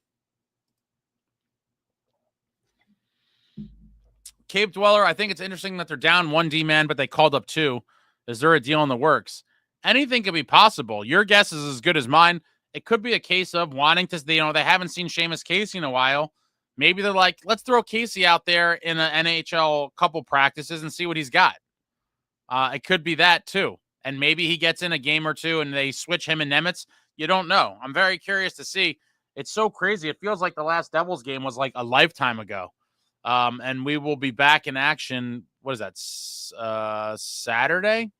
Cape Dweller, I think it's interesting that they're down one D-man, but they called up two. Is there a deal in the works? Anything could be possible. Your guess is as good as mine. It could be a case of wanting to, they haven't seen Seamus Casey in a while. Maybe they're like, let's throw Casey out there in an NHL couple practices and see what he's got. It could be that too. And maybe he gets in a game or two and they switch him and Nemitz. You don't know. I'm very curious to see. It's so crazy. It feels like the last Devils game was like a lifetime ago. And we will be back in action. What is that? Saturday?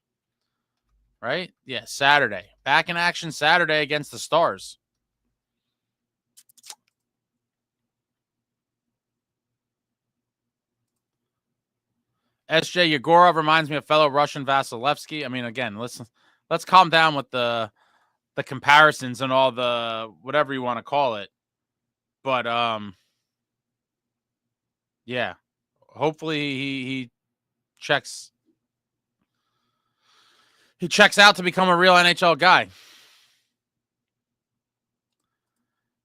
Right? Yeah, Saturday. Back in action Saturday against the Stars. SJ Yegorov reminds me of fellow Russian Vasilevsky. I mean, again, let's calm down with the comparisons and all the whatever you want to call it. But yeah. Hopefully he checks out to become a real NHL guy.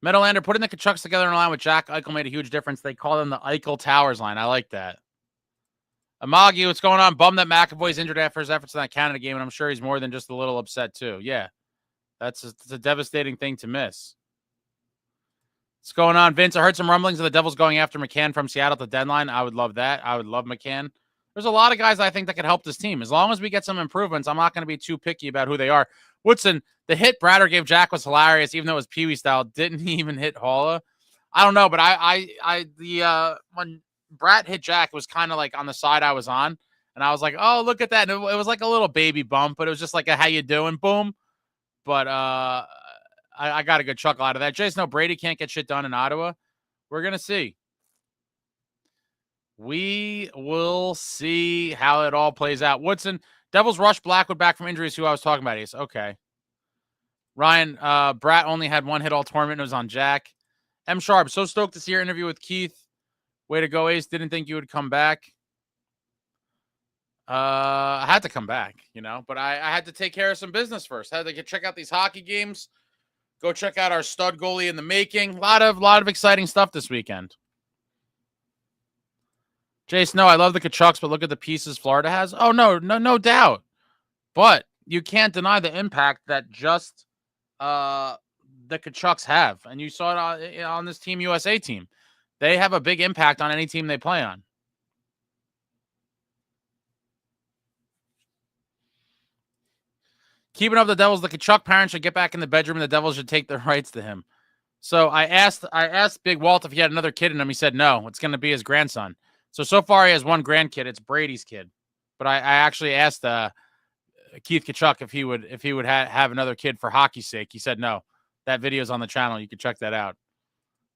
Meadowlander, putting the Tkachuks together in a line with Jack Eichel made a huge difference. They call them the Eichel Towers line. I like that. Amagi, what's going on? Bummed that McAvoy's injured after his efforts in that Canada game, and I'm sure he's more than just a little upset too. Yeah, it's a devastating thing to miss. What's going on, Vince? I heard some rumblings of the Devils going after McCann from Seattle at the deadline. I would love that. I would love McCann. There's a lot of guys I think that could help this team. As long as we get some improvements, I'm not going to be too picky about who they are. Woodson, the hit Bratter gave Jack was hilarious, even though it was Pee Wee style. Didn't he even hit Halla? I don't know, but when Bratt hit Jack, it was kind of like on the side I was on, and I was like, oh, look at that. And it was like a little baby bump, but it was just like a how you doing, boom. But I got a good chuckle out of that. Jason, no, Brady can't get shit done in Ottawa. We're going to see. We will see how it all plays out. Woodson, Devils rush Blackwood back from injuries, who I was talking about. He's okay. Ryan, Bratt only had one hit all tournament. It was on Jack. M. Sharp, so stoked to see your interview with Keith. Way to go, Ace. Didn't think you would come back. I had to come back, but I had to take care of some business first. I had to check out these hockey games. Go check out our stud goalie in the making. A lot of exciting stuff this weekend. Jace, no, I love the Tkachuks, but look at the pieces Florida has. Oh, no doubt. But you can't deny the impact that just the Tkachuks have. And you saw it on this Team USA team. They have a big impact on any team they play on. Keeping up the Devils, the Tkachuk parents should get back in the bedroom and the Devils should take their rights to him. So I asked Big Walt if he had another kid in him. He said no, it's going to be his grandson. So far he has one grandkid. It's Brady's kid. But I actually asked Keith Tkachuk if he would have another kid for hockey's sake. He said no. That video's on the channel. You can check that out.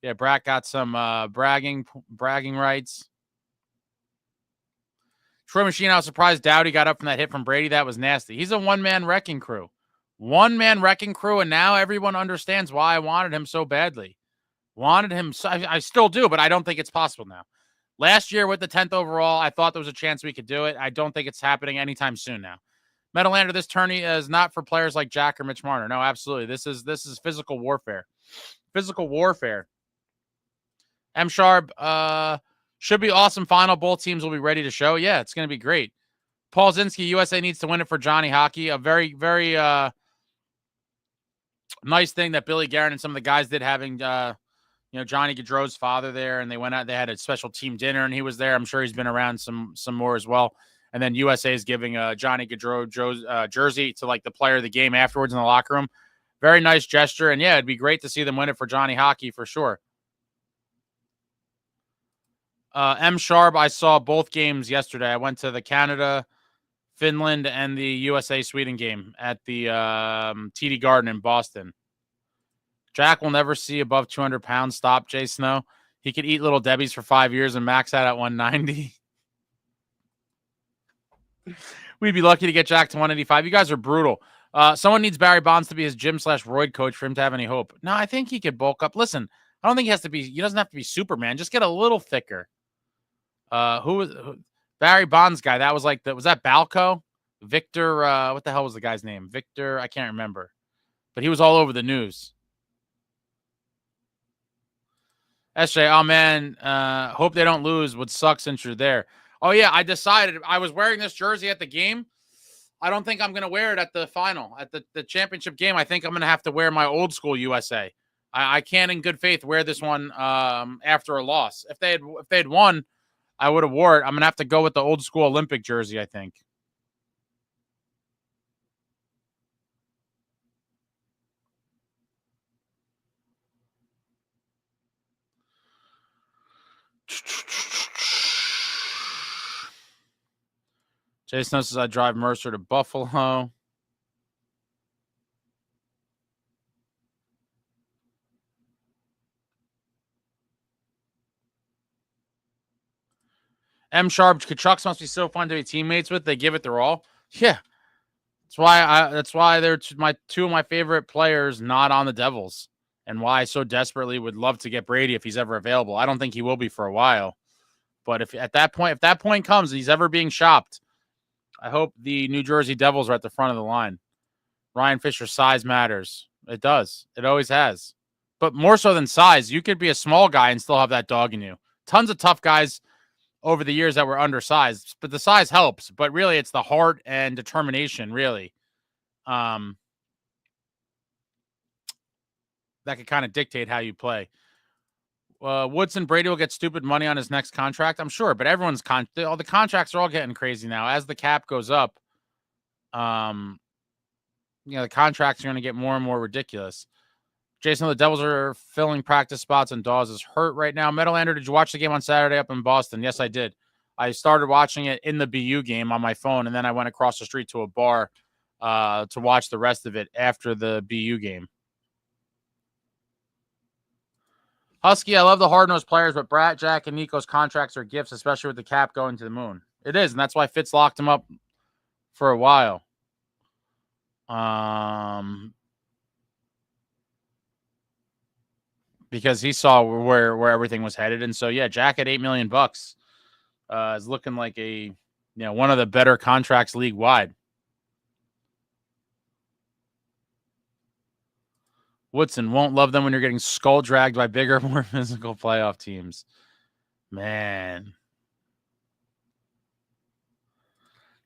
Yeah, Bratt got some bragging rights. Troy Machine, I was surprised Doughty got up from that hit from Brady. That was nasty. He's a one-man wrecking crew. One-man wrecking crew, and now everyone understands why I wanted him so badly. Wanted him. So, I still do, but I don't think it's possible now. Last year with the 10th overall, I thought there was a chance we could do it. I don't think it's happening anytime soon now. Meadowlander, this tourney is not for players like Jack or Mitch Marner. No, absolutely. This is physical warfare. Physical warfare. M. Sharp, should be awesome final. Both teams will be ready to show. Yeah, it's going to be great. Paul Zinski, USA needs to win it for Johnny Hockey. A very, very nice thing that Billy Guerin and some of the guys did, having Johnny Gaudreau's father there, and they went out. They had a special team dinner, and he was there. I'm sure he's been around some more as well. And then USA is giving Johnny Gaudreau jersey to like the player of the game afterwards in the locker room. Very nice gesture, and yeah, it'd be great to see them win it for Johnny Hockey for sure. M. Sharp, I saw both games yesterday. I went to the Canada, Finland, and the USA Sweden game at the TD Garden in Boston. Jack will never see above 200 pounds. Stop, Jay Snow. He could eat Little Debbie's for 5 years and max out at 190. We'd be lucky to get Jack to 185. You guys are brutal. Someone needs Barry Bonds to be his gym/roid coach for him to have any hope. No, I think he could bulk up. Listen, I don't think he doesn't have to be Superman. Just get a little thicker. Who was Barry Bonds guy? That was was that Balco? Victor, what the hell was the guy's name? Victor, I can't remember. But he was all over the news. SJ, oh man, hope they don't lose. Would suck since you're there. Oh yeah, I decided I was wearing this jersey at the game. I don't think I'm gonna wear it at the final, at the championship game. I think I'm gonna have to wear my old school USA. I can't in good faith wear this one after a loss. If they had won, I would have wore it. I'm going to have to go with the old school Olympic jersey, I think. Jason says I drive Mercer to Buffalo. M Sharp, Kachucks must be so fun to be teammates with. They give it their all. Yeah. That's why they're two of my favorite players not on the Devils, and why I so desperately would love to get Brady if he's ever available. I don't think he will be for a while. But if that point comes and he's ever being shopped, I hope the New Jersey Devils are at the front of the line. Ryan Fisher, size matters. It does. It always has. But more so than size, you could be a small guy and still have that dog in you. Tons of tough guys over the years that were undersized, but the size helps. But really, it's the heart and determination, really, that could kind of dictate how you play. Woodson, Brady will get stupid money on his next contract, I'm sure, but everyone's all the contracts are all getting crazy now. As the cap goes up, the contracts are going to get more and more ridiculous. Jason, the Devils are filling practice spots and Dawes is hurt right now. Meadowlander, did you watch the game on Saturday up in Boston? Yes, I did. I started watching it in the BU game on my phone, and then I went across the street to a bar to watch the rest of it after the BU game. Husky, I love the hard-nosed players, but Bratt, Jack, and Nico's contracts are gifts, especially with the cap going to the moon. It is, and that's why Fitz locked him up for a while. Because he saw where everything was headed. And so, yeah, Jack at $8 million is looking like one of the better contracts league-wide. Woodson, won't love them when you're getting skull-dragged by bigger, more physical playoff teams. Man.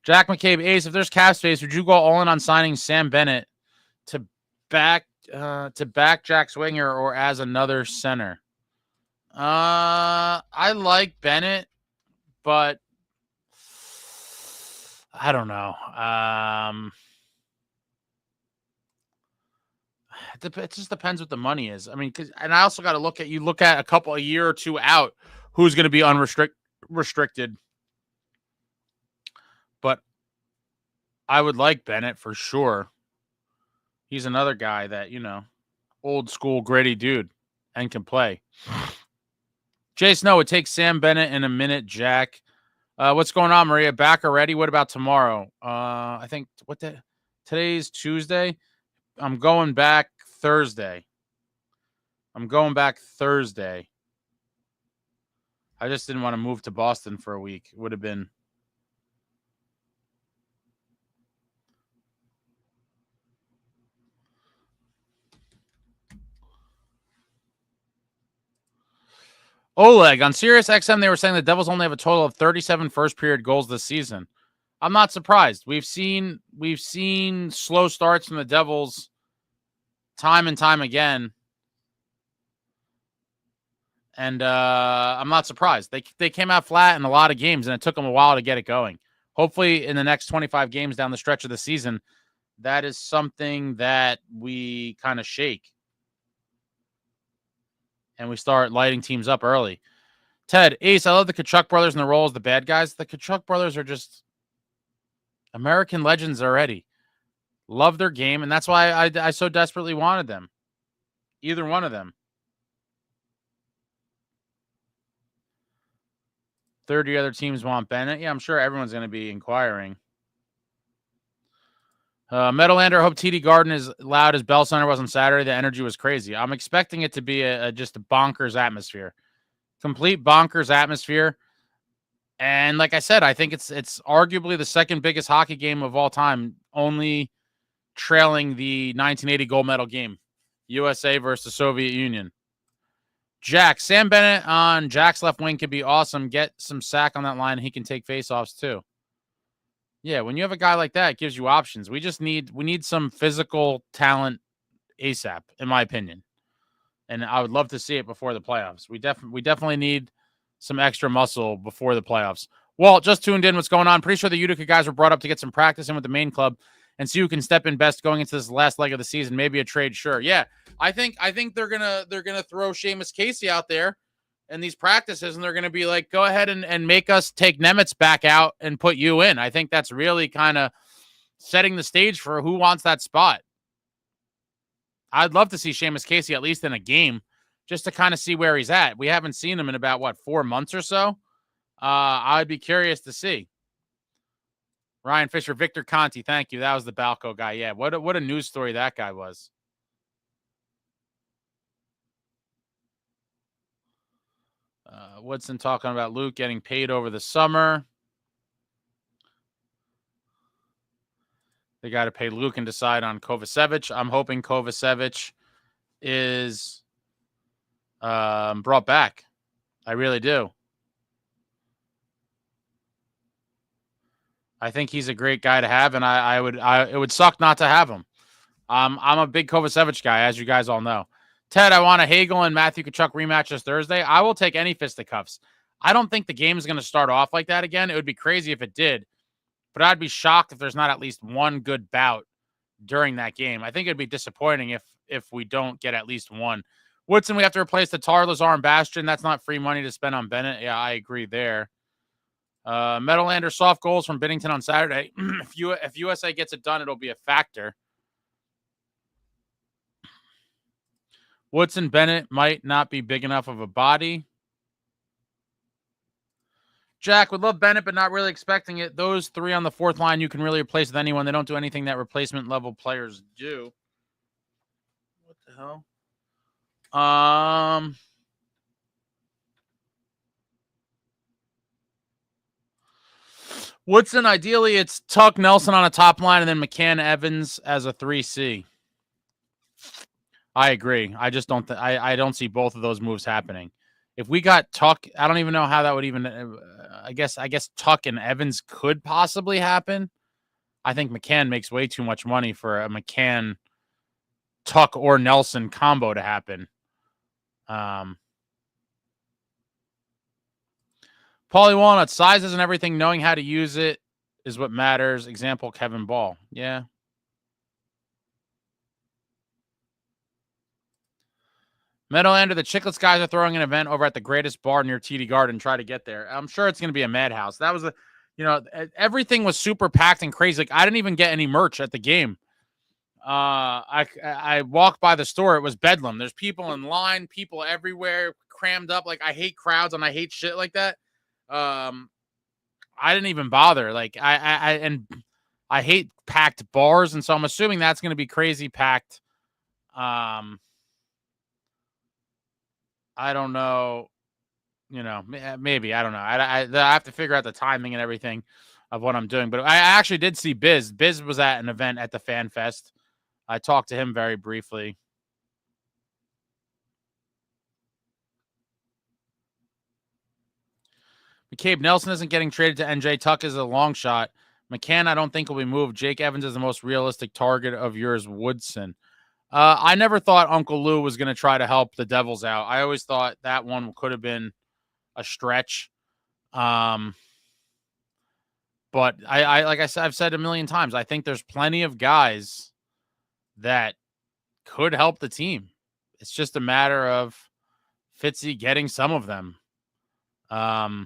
Jack McCabe, Ace, if there's cap space, would you go all in on signing Sam Bennett to back Jack Swinger or as another center? I like Bennett, but I don't know. It just depends what the money is. I mean, and I also got to look at a year or two out, who's going to be restricted. But I would like Bennett for sure. He's another guy that, old school gritty dude and can play. Jason, no, it takes Sam Bennett in a minute, Jack. What's going on, Maria? Back already? What about tomorrow? I think today's Tuesday. I'm going back Thursday. I just didn't want to move to Boston for a week. It would have been. Oleg, on Sirius XM, they were saying the Devils only have a total of 37 first-period goals this season. I'm not surprised. We've seen slow starts from the Devils time and time again. And I'm not surprised. They came out flat in a lot of games, and it took them a while to get it going. Hopefully, in the next 25 games down the stretch of the season, that is something that we kind of shake. And we start lighting teams up early. Ted, Ace, I love the Kachuk brothers in the role as the bad guys. The Kachuk brothers are just American legends already. Love their game, and that's why I so desperately wanted them. Either one of them. 30 other teams want Bennett. Yeah, I'm sure everyone's going to be inquiring. Meadowlander, hope TD Garden is loud as Bell Center was on Saturday. The energy was crazy. I'm expecting it to be just a bonkers atmosphere. Complete bonkers atmosphere. And like I said, I think it's arguably the second biggest hockey game of all time, only trailing the 1980 gold medal game, USA versus the Soviet Union. Jack, Sam Bennett on Jack's left wing could be awesome. Get some sack on that line, and he can take faceoffs too. Yeah, when you have a guy like that, it gives you options. We need some physical talent ASAP, in my opinion. And I would love to see it before the playoffs. We definitely need some extra muscle before the playoffs. Well, just tuned in. What's going on? Pretty sure the Utica guys were brought up to get some practice in with the main club and see who can step in best going into this last leg of the season. Maybe a trade, sure. Yeah, I think they're gonna throw Seamus Casey out there in these practices, and they're going to be like, go ahead and make us take Nemitz back out and put you in. I think that's really kind of setting the stage for who wants that spot. I'd love to see Seamus Casey at least in a game just to kind of see where he's at. We haven't seen him in about, what, 4 months or so? I'd be curious to see. Ryan Fisher, Victor Conti, thank you. That was the Balco guy. Yeah, what a news story that guy was. Woodson talking about Luke getting paid over the summer. They got to pay Luke and decide on Kovacevic. I'm hoping Kovacevic is brought back. I really do. I think he's a great guy to have, and it would suck not to have him. I'm a big Kovacevic guy, as you guys all know. Ted, I want a Hagel and Matthewtkachuk rematch this Thursday. I will take any fisticuffs. I don't think the game is going to start off like that again. It would be crazy if it did, but I'd be shocked if there's not at least one good bout during that game. I think it'd be disappointing if we don't get at least one. Woodson, we have to replace the Tar, Lazar, and Bastian. That's not free money to spend on Bennett. Yeah, I agree there. Meadowlander soft goals from Binnington on Saturday. If USA gets it done, it'll be a factor. Woodson Bennett might not be big enough of a body. Jack would love Bennett, but not really expecting it. Those 3 on the 4th line, you can really replace with anyone. They don't do anything that replacement level players do. What the hell? Woodson, ideally, it's Tuck Nelson on a top line and then McCann Evans as a 3C. I agree. I just don't. I don't see both of those moves happening. If we got Tuck, I don't even know how that would even. I guess Tuck and Evans could possibly happen. I think McCann makes way too much money for a McCann, Tuck, or Nelson combo to happen. Paulie Walnut, sizes and everything, knowing how to use it is what matters. Example, Kevin Ball. Yeah. Meadowlander, the Chicklets guys are throwing an event over at the greatest bar near TD Garden. Try to get there. I'm sure it's going to be a madhouse. That was everything was super packed and crazy. Like, I didn't even get any merch at the game. I walked by the store. It was bedlam. There's people in line, people everywhere, crammed up. Like, I hate crowds and I hate shit like that. I didn't even bother. Like, I hate packed bars, and so I'm assuming that's going to be crazy packed. I don't know, maybe, I don't know. I have to figure out the timing and everything of what I'm doing. But I actually did see Biz. Biz was at an event at the Fan Fest. I talked to him very briefly. McCabe Nelson isn't getting traded to NJ. Tuck is a long shot. McCann, I don't think will be moved. Jake Evans is the most realistic target of yours, Woodson. I never thought Uncle Lou was going to try to help the Devils out. I always thought that one could have been a stretch. But I like I said, I've said a million times, I think there's plenty of guys that could help the team. It's just a matter of Fitzy getting some of them. I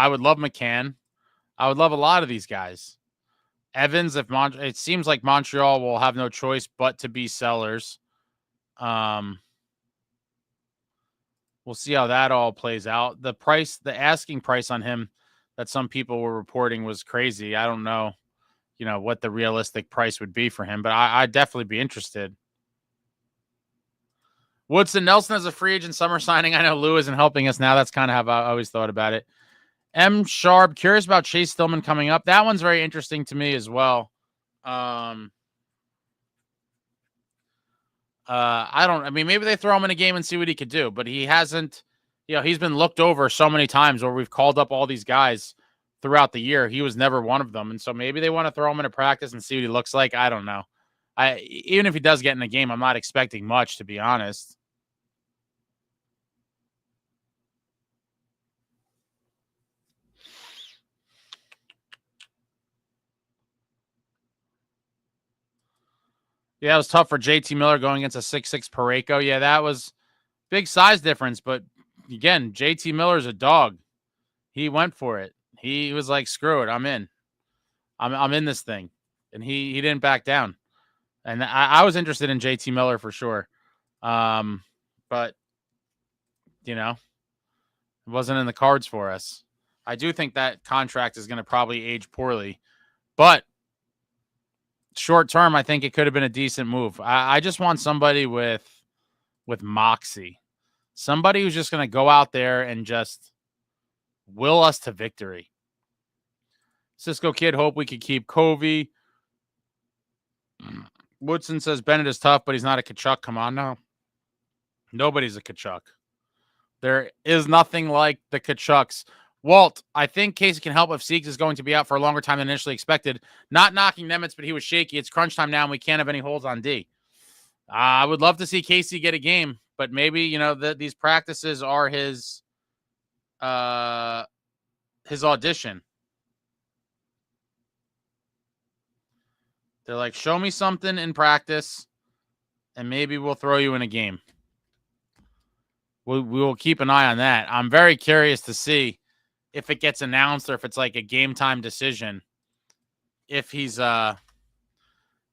would love McCann. I would love a lot of these guys. Evans, it seems like Montreal will have no choice but to be sellers. We'll see how that all plays out. The asking price on him that some people were reporting was crazy. I don't know, what the realistic price would be for him, but I'd definitely be interested. Woodson Nelson as a free agent summer signing. I know Lou isn't helping us now. That's kind of how I always thought about it. M. Sharp, curious about Chase Stillman coming up. That one's very interesting to me as well. Maybe they throw him in a game and see what he could do, but he hasn't, he's been looked over so many times where we've called up all these guys throughout the year. He was never one of them. And so maybe they want to throw him into practice and see what he looks like. I don't know. Even if he does get in the game, I'm not expecting much, to be honest. Yeah, it was tough for JT Miller going against a 6'6" Parayko. Yeah, that was Big size difference, but again, JT Miller's a dog. He went for it. He was like, screw it, I'm in. I'm in this thing. And he didn't back down. And I was interested in JT Miller for sure. But you know, it wasn't in the cards for us. I do think that contract is going to probably age poorly, but short term, I think it could have been a decent move. I just want somebody with moxie, somebody who's just going to go out there and just will us to victory. Cisco Kid, hope we could keep Covey. Woodson says Bennett is tough, but he's not a Tkachuk. Come on now. Nobody's a Tkachuk. There is nothing like the Tkachuks. Walt, I think Casey can help if Seeks is going to be out for a longer time than initially expected. Not knocking Nemitz, but he was shaky. It's crunch time now, and we can't have any holes on D. I would love to see Casey get a game, but maybe, you know, these practices are his audition. They're like, show me something in practice, and maybe we'll throw you in a game. We will keep an eye on that. I'm very curious to see if it gets announced or if it's like a game time decision. If he's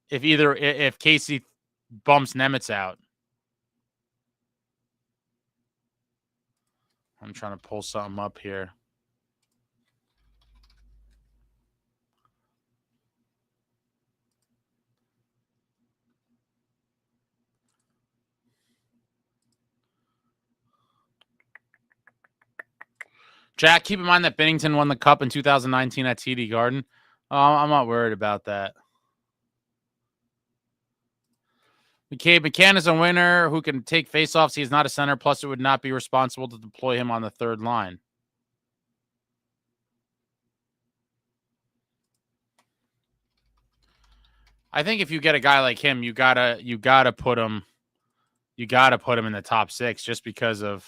if Casey bumps Nemitz out. I'm trying to pull something up here. Jack, keep in mind that Bennington won the cup in 2019 at TD Garden. I'm not worried about that. McCann is a winner who can take faceoffs. He's not a center. Plus, it would not be responsible to deploy him on the third line. I think if you get a guy like him, you gotta put him in the top six just because of,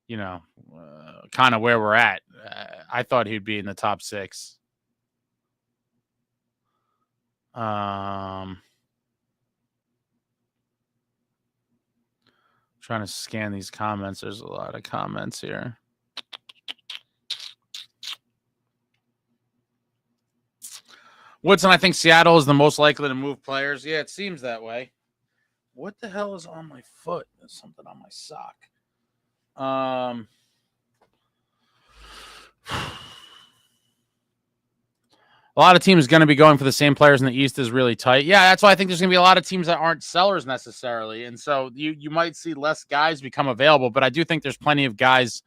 you know, kind of where we're at. I thought he'd be in the top six. Trying to scan these comments. There's a lot of comments here. Woodson, I think Seattle is the most likely to move players. Yeah, it seems that way. What the hell is on my foot? There's something on my sock. A lot of teams going to be going for the same players, and the East is really tight. Yeah, that's why I think there's going to be a lot of teams that aren't sellers necessarily, and so you might see less guys become available. But I do think there's plenty of guys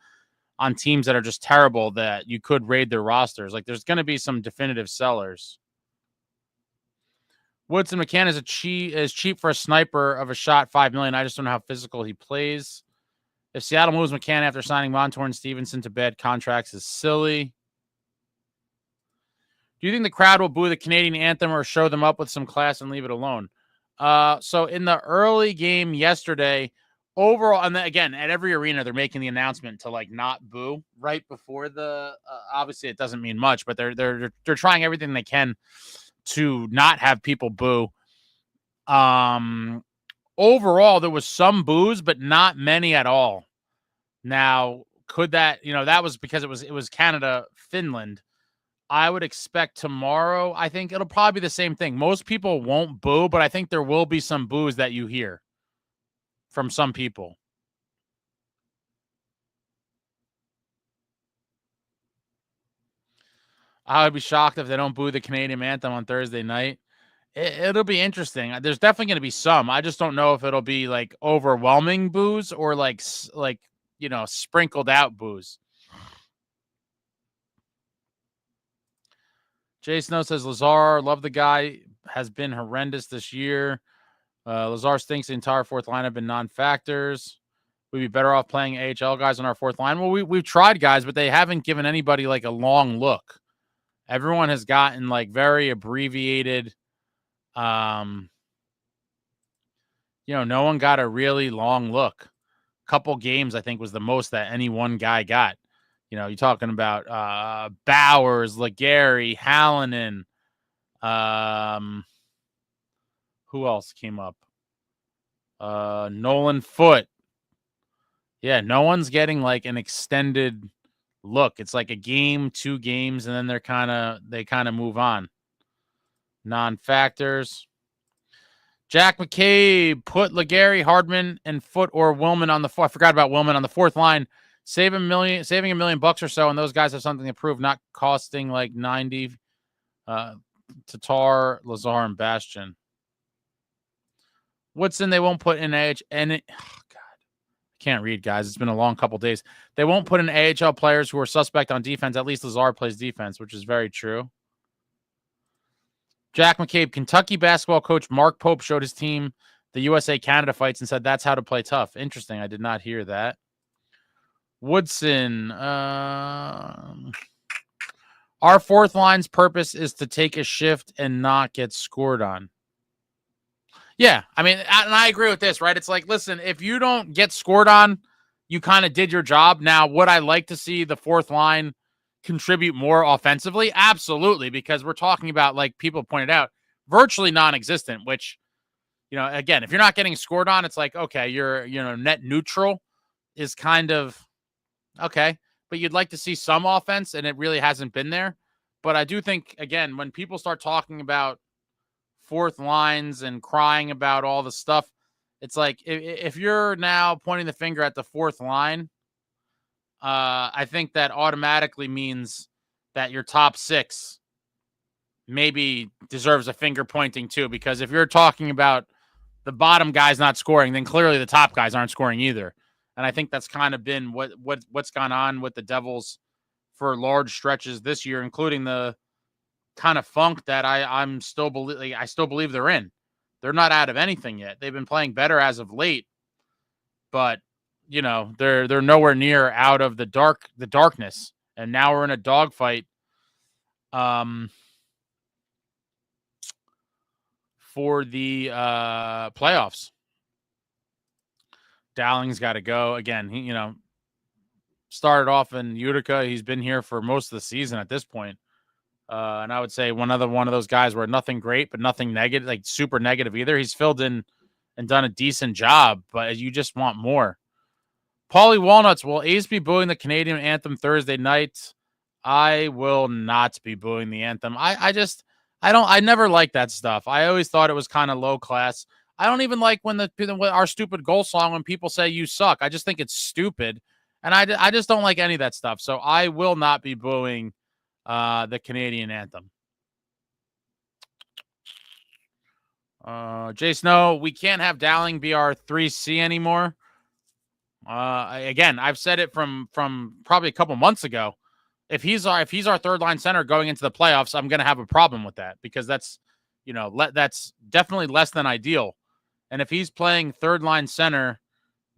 on teams that are just terrible that you could raid their rosters. Like there's going to be some definitive sellers. Woodson McCann is cheap for a sniper of a shot, $5 million. I just don't know how physical he plays. If Seattle moves McCann after signing Montour and Stevenson to bad contracts is silly. Do you think the crowd will boo the Canadian anthem or show them up with some class and leave it alone? So in the early game yesterday, overall, and then again, at every arena, they're making the announcement to like not boo right before the. Obviously, it doesn't mean much, but they're trying everything they can to not have people boo. Overall, there was some boos, but not many at all. Now, could that, that was because it was Canada, Finland. I would expect tomorrow, I think it'll probably be the same thing. Most people won't boo, but I think there will be some boos that you hear from some people. I would be shocked if they don't boo the Canadian anthem on Thursday night. It'll be interesting. There's definitely going to be some. I just don't know if it'll be like overwhelming boos or like sprinkled out boos. Jay Snow says Lazar, love the guy, has been horrendous this year. Lazar stinks. The entire fourth line have been non-factors. We'd be better off playing AHL guys on our fourth line. Well, we've tried guys, but they haven't given anybody like a long look. Everyone has gotten like very abbreviated. No one got a really long look. Couple games, I think, was the most that any one guy got. You're talking about Bowers, Legary, Hallinan. Who else came up? Nolan Foote. Yeah, no one's getting like an extended look. It's like a game, 2 games, and then they kind of move on. Non-factors. Jack McCabe put Legary, Hardman, and Foot or Willman on the fourth. I forgot about Willman on the fourth line. Saving $1 million or so, and those guys have something to prove, not costing like 90. Tatar, Lazar, and Bastion. Woodson, they won't put in AH. Oh, God. I can't read, guys. It's been a long couple days. They won't put in AHL players who are suspect on defense. At least Lazar plays defense, which is very true. Jack McCabe, Kentucky basketball coach Mark Pope showed his team the USA-Canada fights and said that's how to play tough. Interesting. I did not hear that. Woodson. Our fourth line's purpose is to take a shift and not get scored on. Yeah, I mean, and I agree with this, right? It's like, listen, if you don't get scored on, you kind of did your job. Now, would I like to see the fourth line contribute more offensively? Absolutely, because we're talking about, like people pointed out, virtually non-existent, which, again, if you're not getting scored on, it's like, okay, you're, net neutral is kind of okay, but you'd like to see some offense, and it really hasn't been there. But I do think, again, when people start talking about fourth lines and crying about all the stuff, it's like if you're now pointing the finger at the fourth line, I think that automatically means that your top six maybe deserves a finger pointing too, because if you're talking about the bottom guys not scoring, then clearly the top guys aren't scoring either. And I think that's kind of been what's gone on with the Devils for large stretches this year, including the kind of funk that I still believe they're in. They're not out of anything yet. They've been playing better as of late, but they're nowhere near out of the darkness. And now we're in a dogfight for the playoffs. Dowling's got to go again. He, started off in Utica. He's been here for most of the season at this point. And I would say one of those guys where nothing great, but nothing negative, like super negative either. He's filled in and done a decent job, but you just want more. Paulie Walnuts, will A's be booing the Canadian anthem Thursday night? I will not be booing the anthem. I never liked that stuff. I always thought it was kind of low class. I don't even like when our stupid goal song, when people say you suck. I just think it's stupid. And I just don't like any of that stuff. So I will not be booing the Canadian anthem. Jay Snow, we can't have Dowling be our 3C anymore. Again, I've said it from probably a couple months ago. If he's our third line center going into the playoffs, I'm going to have a problem with that, because that's that's definitely less than ideal. And if he's playing third line center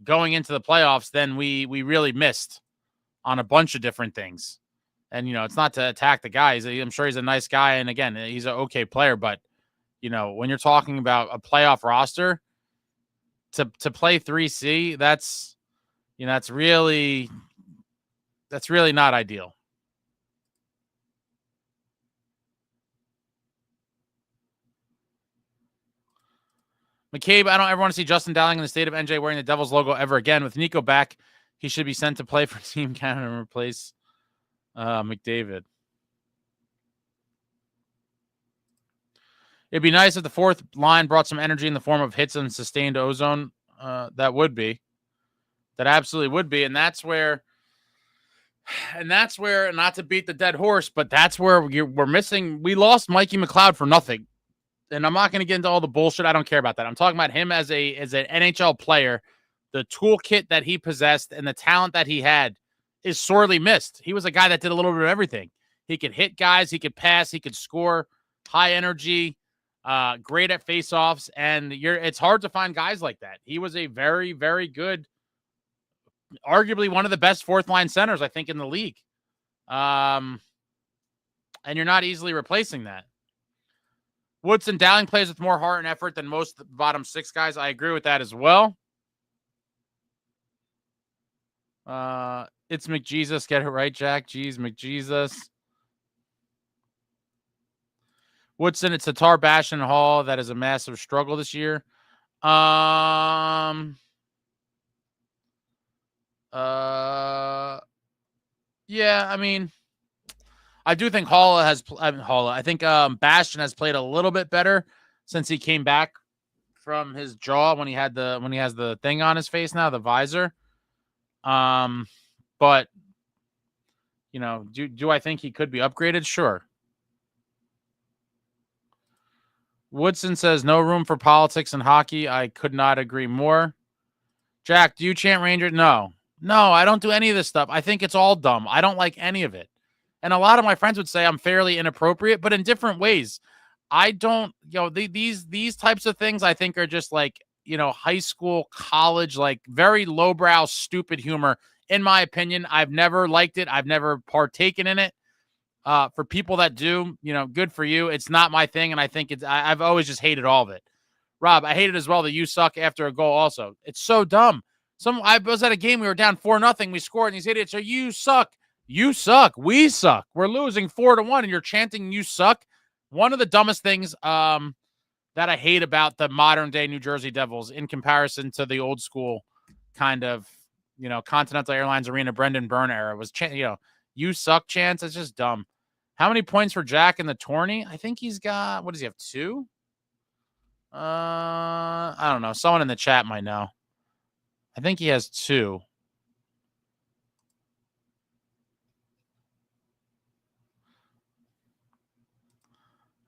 going into the playoffs, then we really missed on a bunch of different things. And, it's not to attack the guy. I'm sure he's a nice guy. And again, he's an okay player. But, when you're talking about a playoff roster to play 3C, that's really not ideal. McCabe, I don't ever want to see Justin Dowling in the state of NJ wearing the Devils logo ever again. With Nico back, he should be sent to play for Team Canada and replace McDavid. It'd be nice if the fourth line brought some energy in the form of hits and sustained ozone. That absolutely would be. And that's where, not to beat the dead horse, but that's where we're missing. We lost Mikey McLeod for nothing. And I'm not going to get into all the bullshit. I don't care about that. I'm talking about him as an NHL player. The toolkit that he possessed and the talent that he had is sorely missed. He was a guy that did a little bit of everything. He could hit guys, he could pass, he could score, high energy, great at faceoffs, and it's hard to find guys like that. He was a very, very good, arguably one of the best fourth line centers, I think, in the league. And you're not easily replacing that. Woodson, Dowling plays with more heart and effort than most of the bottom six guys. I agree with that as well. It's McJesus. Get it right, Jack. Jeez, McJesus. Woodson, it's Tatar, Bastion, and Hall. That is a massive struggle this year. Yeah, I mean, I do think I think Bastion has played a little bit better since he came back from his jaw when he has the thing on his face now, the visor. But do I think he could be upgraded? Sure. Woodson says no room for politics in hockey. I could not agree more. Jack, do you chant Ranger? No, I don't do any of this stuff. I think it's all dumb. I don't like any of it. And a lot of my friends would say I'm fairly inappropriate, but in different ways. I don't, these types of things I think are just like, high school, college, like very lowbrow, stupid humor. In my opinion, I've never liked it. I've never partaken in it. For people that do, good for you. It's not my thing. And I think I've always just hated all of it. Rob, I hated as well that you suck after a goal also. It's so dumb. I was at a game, we were down 4-0. We scored, and these idiots are, you suck. You suck. We suck. We're losing 4-1, and you're chanting you suck. One of the dumbest things that I hate about the modern day New Jersey Devils in comparison to the old school kind of, Continental Airlines Arena, Brendan Byrne era was, you suck chants. It's just dumb. How many points for Jack in the tourney? I think he's got, what does he have, 2? I don't know. Someone in the chat might know. I think he has 2.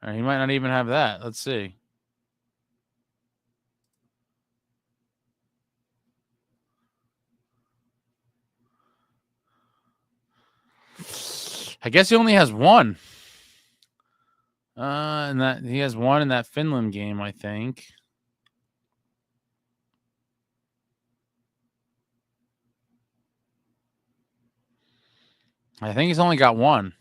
Or he might not even have that. Let's see. I guess he only has 1. And that he has 1 in that Finland game, I think. I think he's only got 1.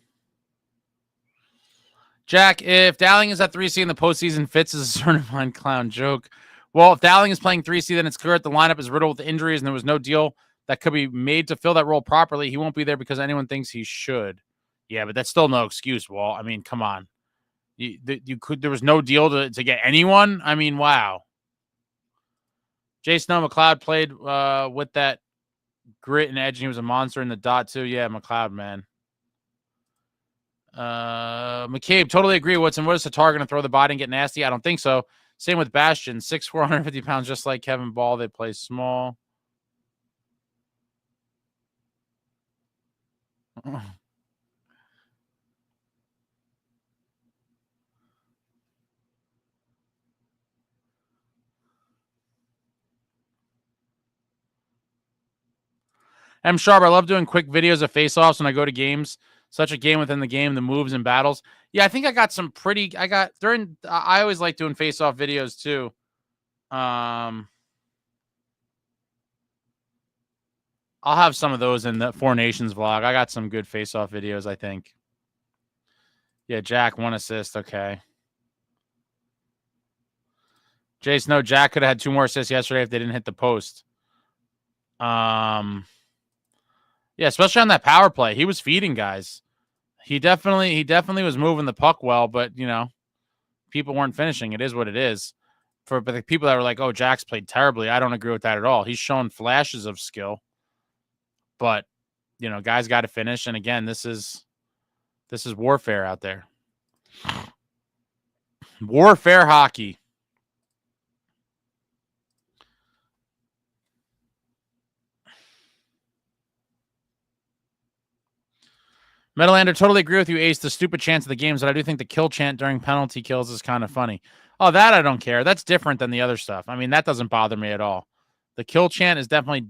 Jack, if Dowling is at 3C in the postseason, Fitz is a certified clown joke. Well, if Dowling is playing 3C, then it's clear that the lineup is riddled with injuries and there was no deal that could be made to fill that role properly. He won't be there because anyone thinks he should. Yeah, but that's still no excuse, Walt. I mean, come on. There was no deal to get anyone? I mean, wow. Jason McLeod played with that grit and edge, and he was a monster in the dot, too. Yeah, McLeod, man. McCabe, totally agree. What is Tatar going to throw the body and get nasty? I don't think so. Same with Bastion, 6'4", 150 pounds, just like Kevin Ball. They play small. M. Sharp, I love doing quick videos of face-offs when I go to games. Such a game within the game, the moves and battles. Yeah, I think I got some I always like doing face-off videos too. I'll have some of those in the Four Nations vlog. I got some good face-off videos, I think. Yeah, Jack, 1 assist. Okay. Jace, no, Jack could have had 2 more assists yesterday if they didn't hit the post. Yeah, especially on that power play. He was feeding guys. He definitely was moving the puck well, but, people weren't finishing. It is what it is. But the people that were like, oh, Jack's played terribly, I don't agree with that at all. He's shown flashes of skill. But, guys got to finish. And again, this is warfare out there. Warfare hockey. Metalander, totally agree with you, Ace. The stupid chants of the games, but I do think the kill chant during penalty kills is kind of funny. Oh, that I don't care. That's different than the other stuff. I mean, that doesn't bother me at all. The kill chant is definitely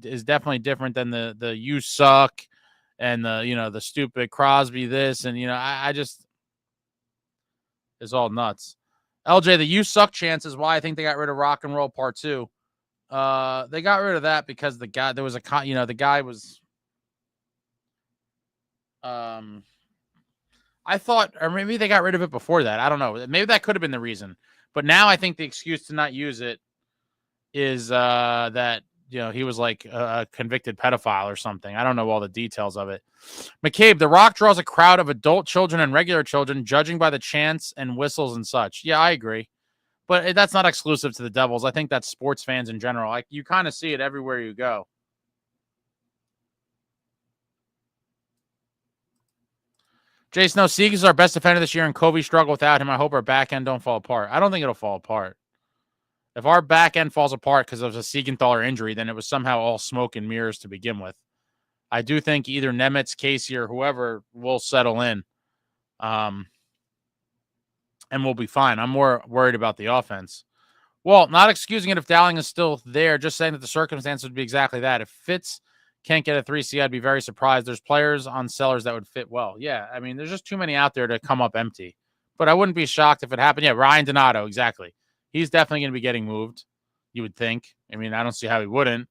different than the you suck and the stupid Crosby this and I just it's all nuts. LJ, the you suck chance is why I think they got rid of Rock and Roll Part 2. They got rid of that because the guy the guy was I thought, or maybe they got rid of it before that. I don't know. Maybe that could have been the reason. But now I think the excuse to not use it is that he was like a convicted pedophile or something. I don't know all the details of it. McCabe, The Rock draws a crowd of adult children and regular children, judging by the chants and whistles and such. Yeah, I agree. But that's not exclusive to the Devils. I think that's sports fans in general. Like you kind of see it everywhere you go. Jason, no, Sieg is our best defender this year, and Covey struggled without him. I hope our back end don't fall apart. I don't think it'll fall apart. If our back end falls apart because of a Siegenthaler injury, then it was somehow all smoke and mirrors to begin with. I do think either Nemitz, Casey, or whoever will settle in, and we'll be fine. I'm more worried about the offense. Well, not excusing it if Dowling is still there, just saying that the circumstance would be exactly that. If Fitz can't get a 3C, I'd be very surprised. There's players on Sellers that would fit well. Yeah, I mean, there's just too many out there to come up empty. But I wouldn't be shocked if it happened. Yeah, Ryan Donato, exactly. He's definitely going to be getting moved, you would think. I mean, I don't see how he wouldn't.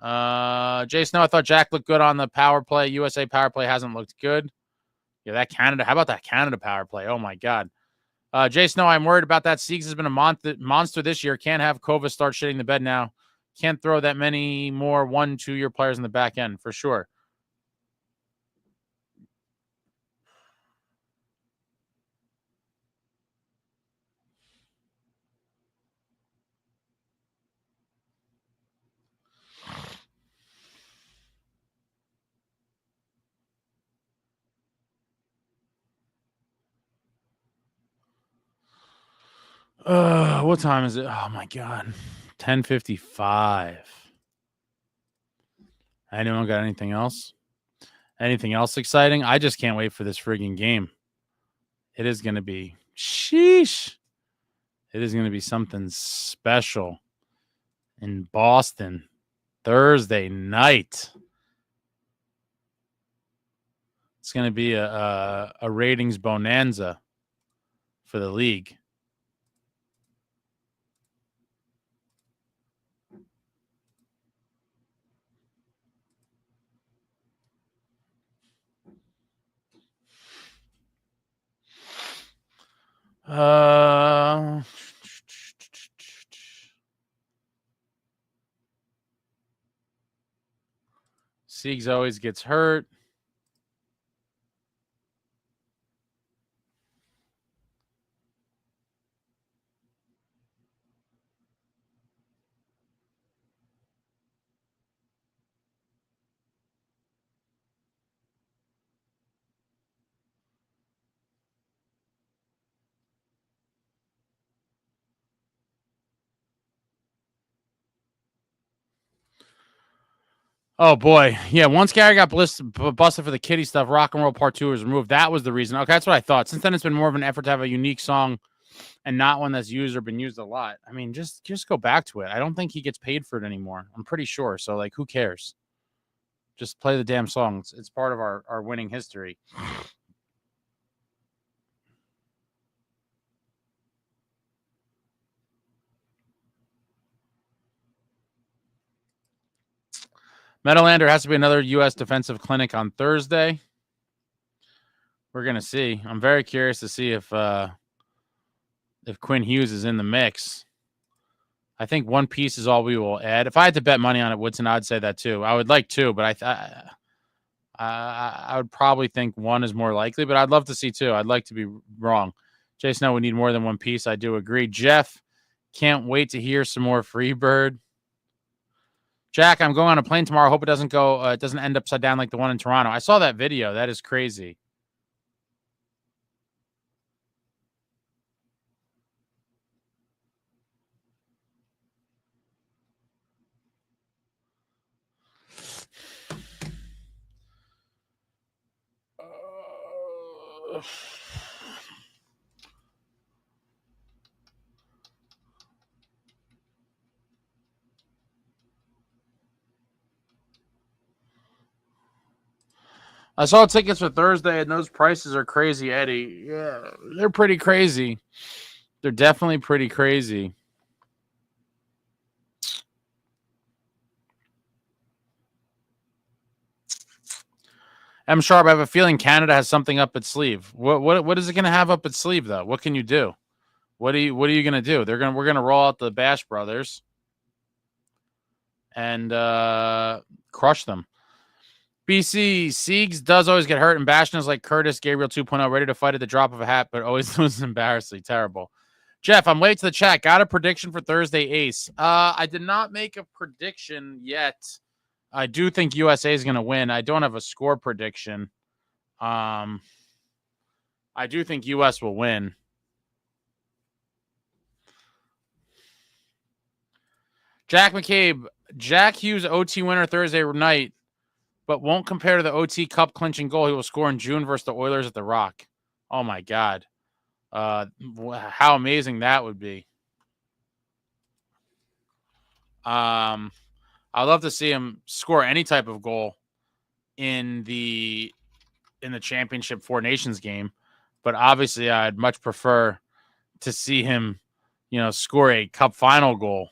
Jason, I thought Jack looked good on the power play. USA power play hasn't looked good. Yeah, that Canada. How about that Canada power play? Oh, my God. Jason, I'm worried about that. Siegs has been a monster this year. Can't have Kova start shitting the bed now. Can't throw that many more 1-2 year players in the back end, for sure. What time is it? Oh my God. 10:55. Anyone got anything else? Anything else exciting? I just can't wait for this frigging game. It is going to be sheesh. It is going to be something special in Boston Thursday night. It's going to be a ratings bonanza for the league. Siegs always gets hurt. Oh, boy. Yeah, once Gary got busted for the kitty stuff, Rock and Roll Part 2 was removed. That was the reason. Okay, that's what I thought. Since then, it's been more of an effort to have a unique song and not one that's used or been used a lot. I mean, just go back to it. I don't think he gets paid for it anymore. I'm pretty sure. So, like, who cares? Just play the damn songs. It's part of our winning history. Metalander has to be another U.S. defensive clinic on Thursday. We're going to see. I'm very curious to see if Quinn Hughes is in the mix. I think one piece is all we will add. If I had to bet money on it, Woodson, I'd say that too. I would like two, but I would probably think one is more likely, but I'd love to see two. I'd like to be wrong. Jason, no, we need more than one piece. I do agree. Jeff, can't wait to hear some more Freebird. Jack, I'm going on a plane tomorrow. Hope it doesn't go. It doesn't end upside down like the one in Toronto. I saw that video. That is crazy. I saw tickets for Thursday, and those prices are crazy, Eddie. Yeah, they're pretty crazy. They're definitely pretty crazy. M Sharp, I have a feeling Canada has something up its sleeve. What is it going to have up its sleeve though? What can you do? What are you going to do? We're going to roll out the Bash Brothers and crush them. BC Siegs does always get hurt, and Bastion is like Curtis Gabriel 2.0, ready to fight at the drop of a hat, but always loses embarrassingly. Terrible. Jeff, I'm late to the chat. Got a prediction for Thursday Ace. I did not make a prediction yet. I do think USA is going to win. I don't have a score prediction. I do think U.S. will win. Jack McCabe, Jack Hughes OT winner Thursday night, but won't compare to the OT Cup clinching goal he will score in June versus the Oilers at the Rock. Oh my God. How amazing that would be. I'd love to see him score any type of goal in the championship Four Nations game, but obviously I'd much prefer to see him, score a cup final goal.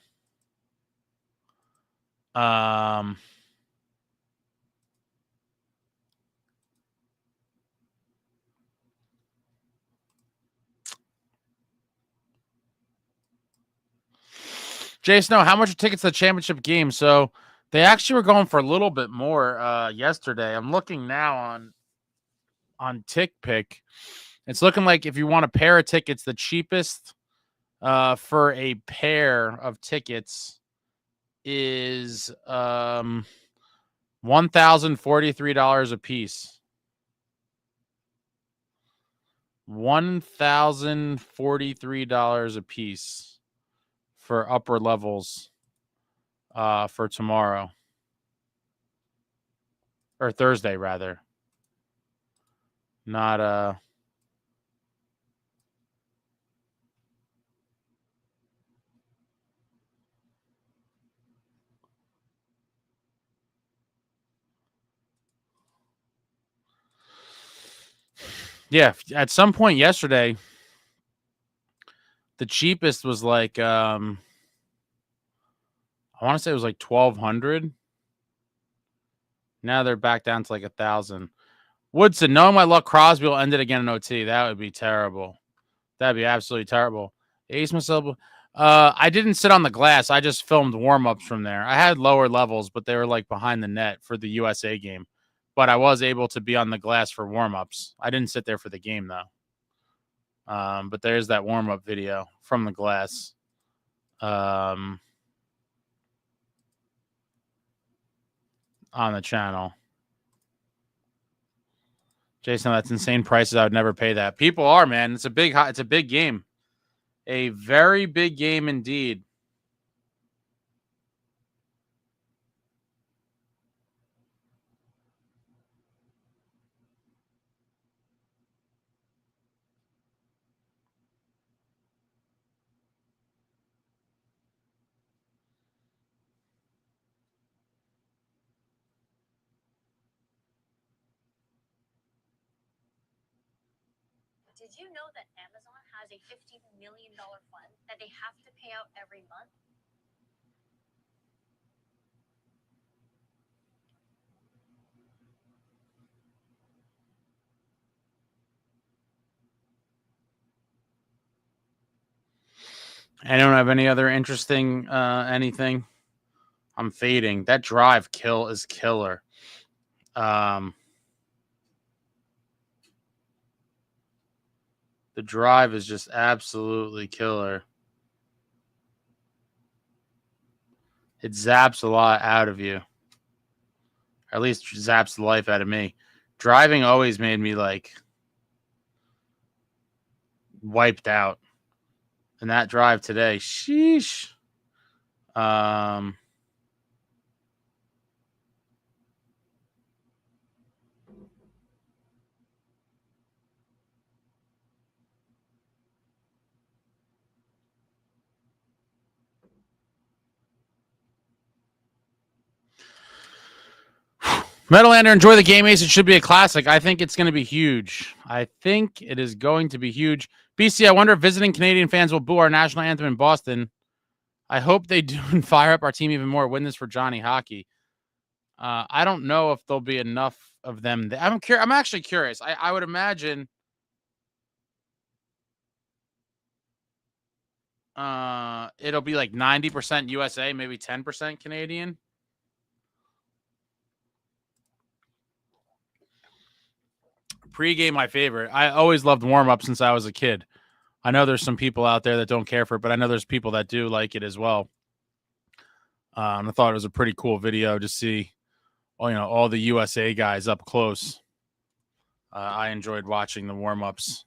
Jay Snow, how much are tickets to the championship game? So they actually were going for a little bit more yesterday. I'm looking now on TickPick. It's looking like if you want a pair of tickets, the cheapest for a pair of tickets is $1,043 a piece. $1,043 a piece for upper levels for tomorrow. Or Thursday, rather. Not yeah, at some point yesterday, the cheapest was like I want to say it was like 1,200. Now they're back down to like 1,000. Woodson, knowing my luck, Crosby will end it again in OT. That would be terrible. That'd be absolutely terrible. Ace myself. I didn't sit on the glass. I just filmed warm-ups from there. I had lower levels, but they were like behind the net for the USA game. But I was able to be on the glass for warm-ups. I didn't sit there for the game, though. But there's that warm-up video from the glass. On the channel. Jason, that's insane prices. I would never pay that. People are, man. It's a big game. A very big game indeed. Did you know that Amazon has a $15 million fund that they have to pay out every month? I don't have any other interesting anything. I'm fading. That drive is killer. The drive is just absolutely killer. It zaps a lot out of you. Or at least zaps the life out of me. Driving always made me like wiped out. And that drive today, sheesh. Metalander, enjoy the game, Ace. It should be a classic. I think it's going to be huge. I think it is going to be huge. BC, I wonder if visiting Canadian fans will boo our national anthem in Boston. I hope they do and fire up our team even more. Win this for Johnny Hockey. I don't know if there'll be enough of them. I'm actually curious. I would imagine it'll be like 90% USA, maybe 10% Canadian. Pre-game, my favorite. I always loved warm-up since I was a kid. I know there's some people out there that don't care for it, but I know there's people that do like it as well. I thought it was a pretty cool video to see, all the USA guys up close. I enjoyed watching the warm-ups.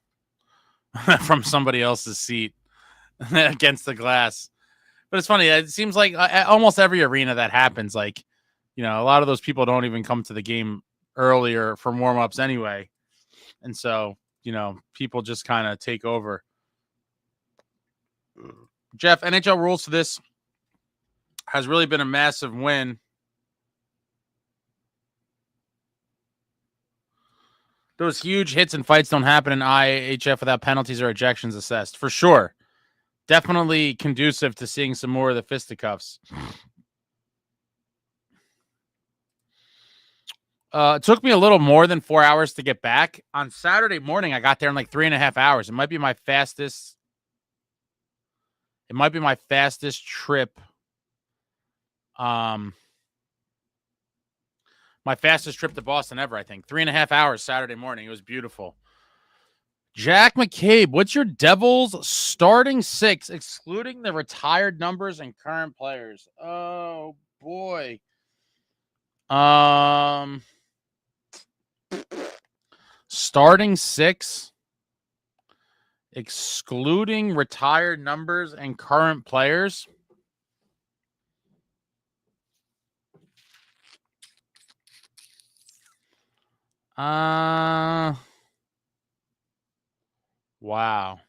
from somebody else's seat against the glass. But it's funny. It seems like almost every arena that happens, like, a lot of those people don't even come to the game earlier for warm-ups anyway. And so, people just kind of take over. Jeff, NHL rules to this has really been a massive win. Those huge hits and fights don't happen in IHF without penalties or ejections assessed. For sure. Definitely conducive to seeing some more of the fisticuffs. It took me a little more than 4 hours to get back. On Saturday morning, I got there in like 3.5 hours. It might be my fastest. It might be my fastest trip. My fastest trip to Boston ever, I think. 3.5 hours Saturday morning. It was beautiful. Jack McCabe, what's your Devils starting six, excluding the retired numbers and current players? Oh, boy. Starting six, excluding retired numbers and current players. Wow.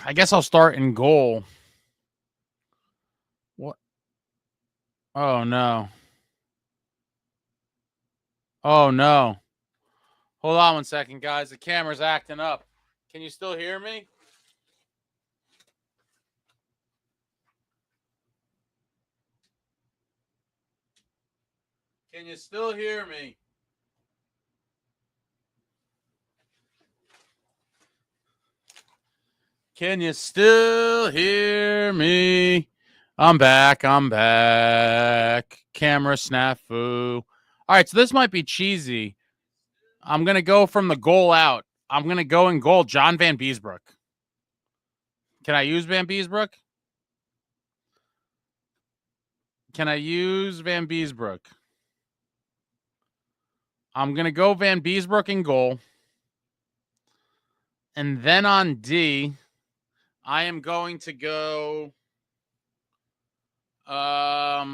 I guess I'll start in goal. What? Oh, no. Oh, no. Hold on 1 second, guys. The camera's acting up. Can you still hear me? Can you still hear me? Can you still hear me? I'm back. I'm back. Camera snafu. All right, so this might be cheesy. I'm going to go from the goal out. I'm going to go in goal, John Van Beesbrook. Can I use Van Beesbrook? Can I use Van Beesbrook? I'm going to go Van Beesbrook in goal. And then on D, I am going to go I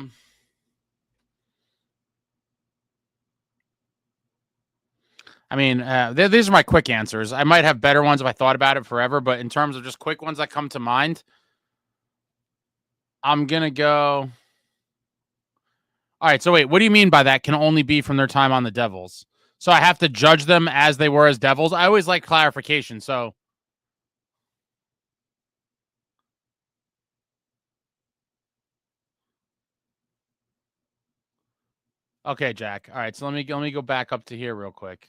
mean, these are my quick answers. I might have better ones if I thought about it forever, but in terms of just quick ones that come to mind, I'm going to go. All right, so wait, what do you mean by that can only be from their time on the Devils? So I have to judge them as they were as Devils? I always like clarification, so. Okay, Jack. All right, so let me go back up to here real quick.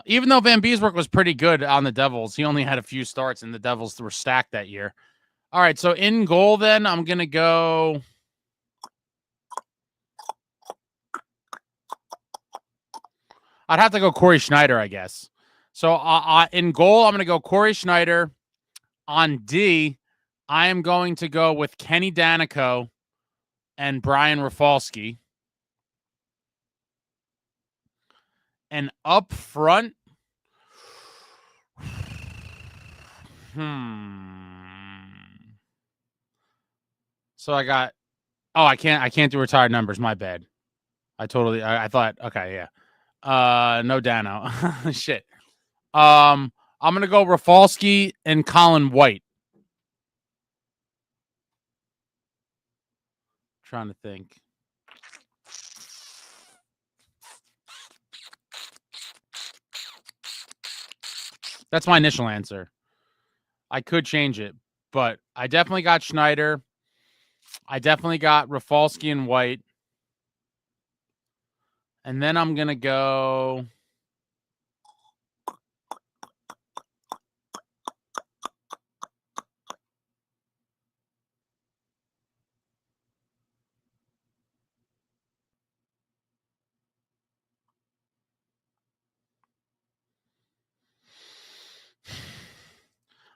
Even though Van Beesbrook was pretty good on the Devils, he only had a few starts, and the Devils were stacked that year. All right, so in goal, then I'm gonna go. I'd have to go Corey Schneider, I guess. So in goal, I'm gonna go Corey Schneider. On D, I am going to go with Kenny Danico and Brian Rafalski. And up front, So I got. Oh, I can't do retired numbers. My bad. I thought. Okay, yeah. No Dano. Shit. I'm gonna go Rafalski and Colin White. Trying to think. That's my initial answer. I could change it, but I definitely got Schneider. I definitely got Rafalski and White. And then I'm going to go.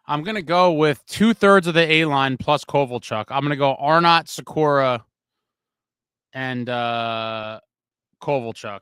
I'm going to go with 2/3 of the A-line plus Kovalchuk. I'm going to go Arnott, Sikora, and Kovalchuk.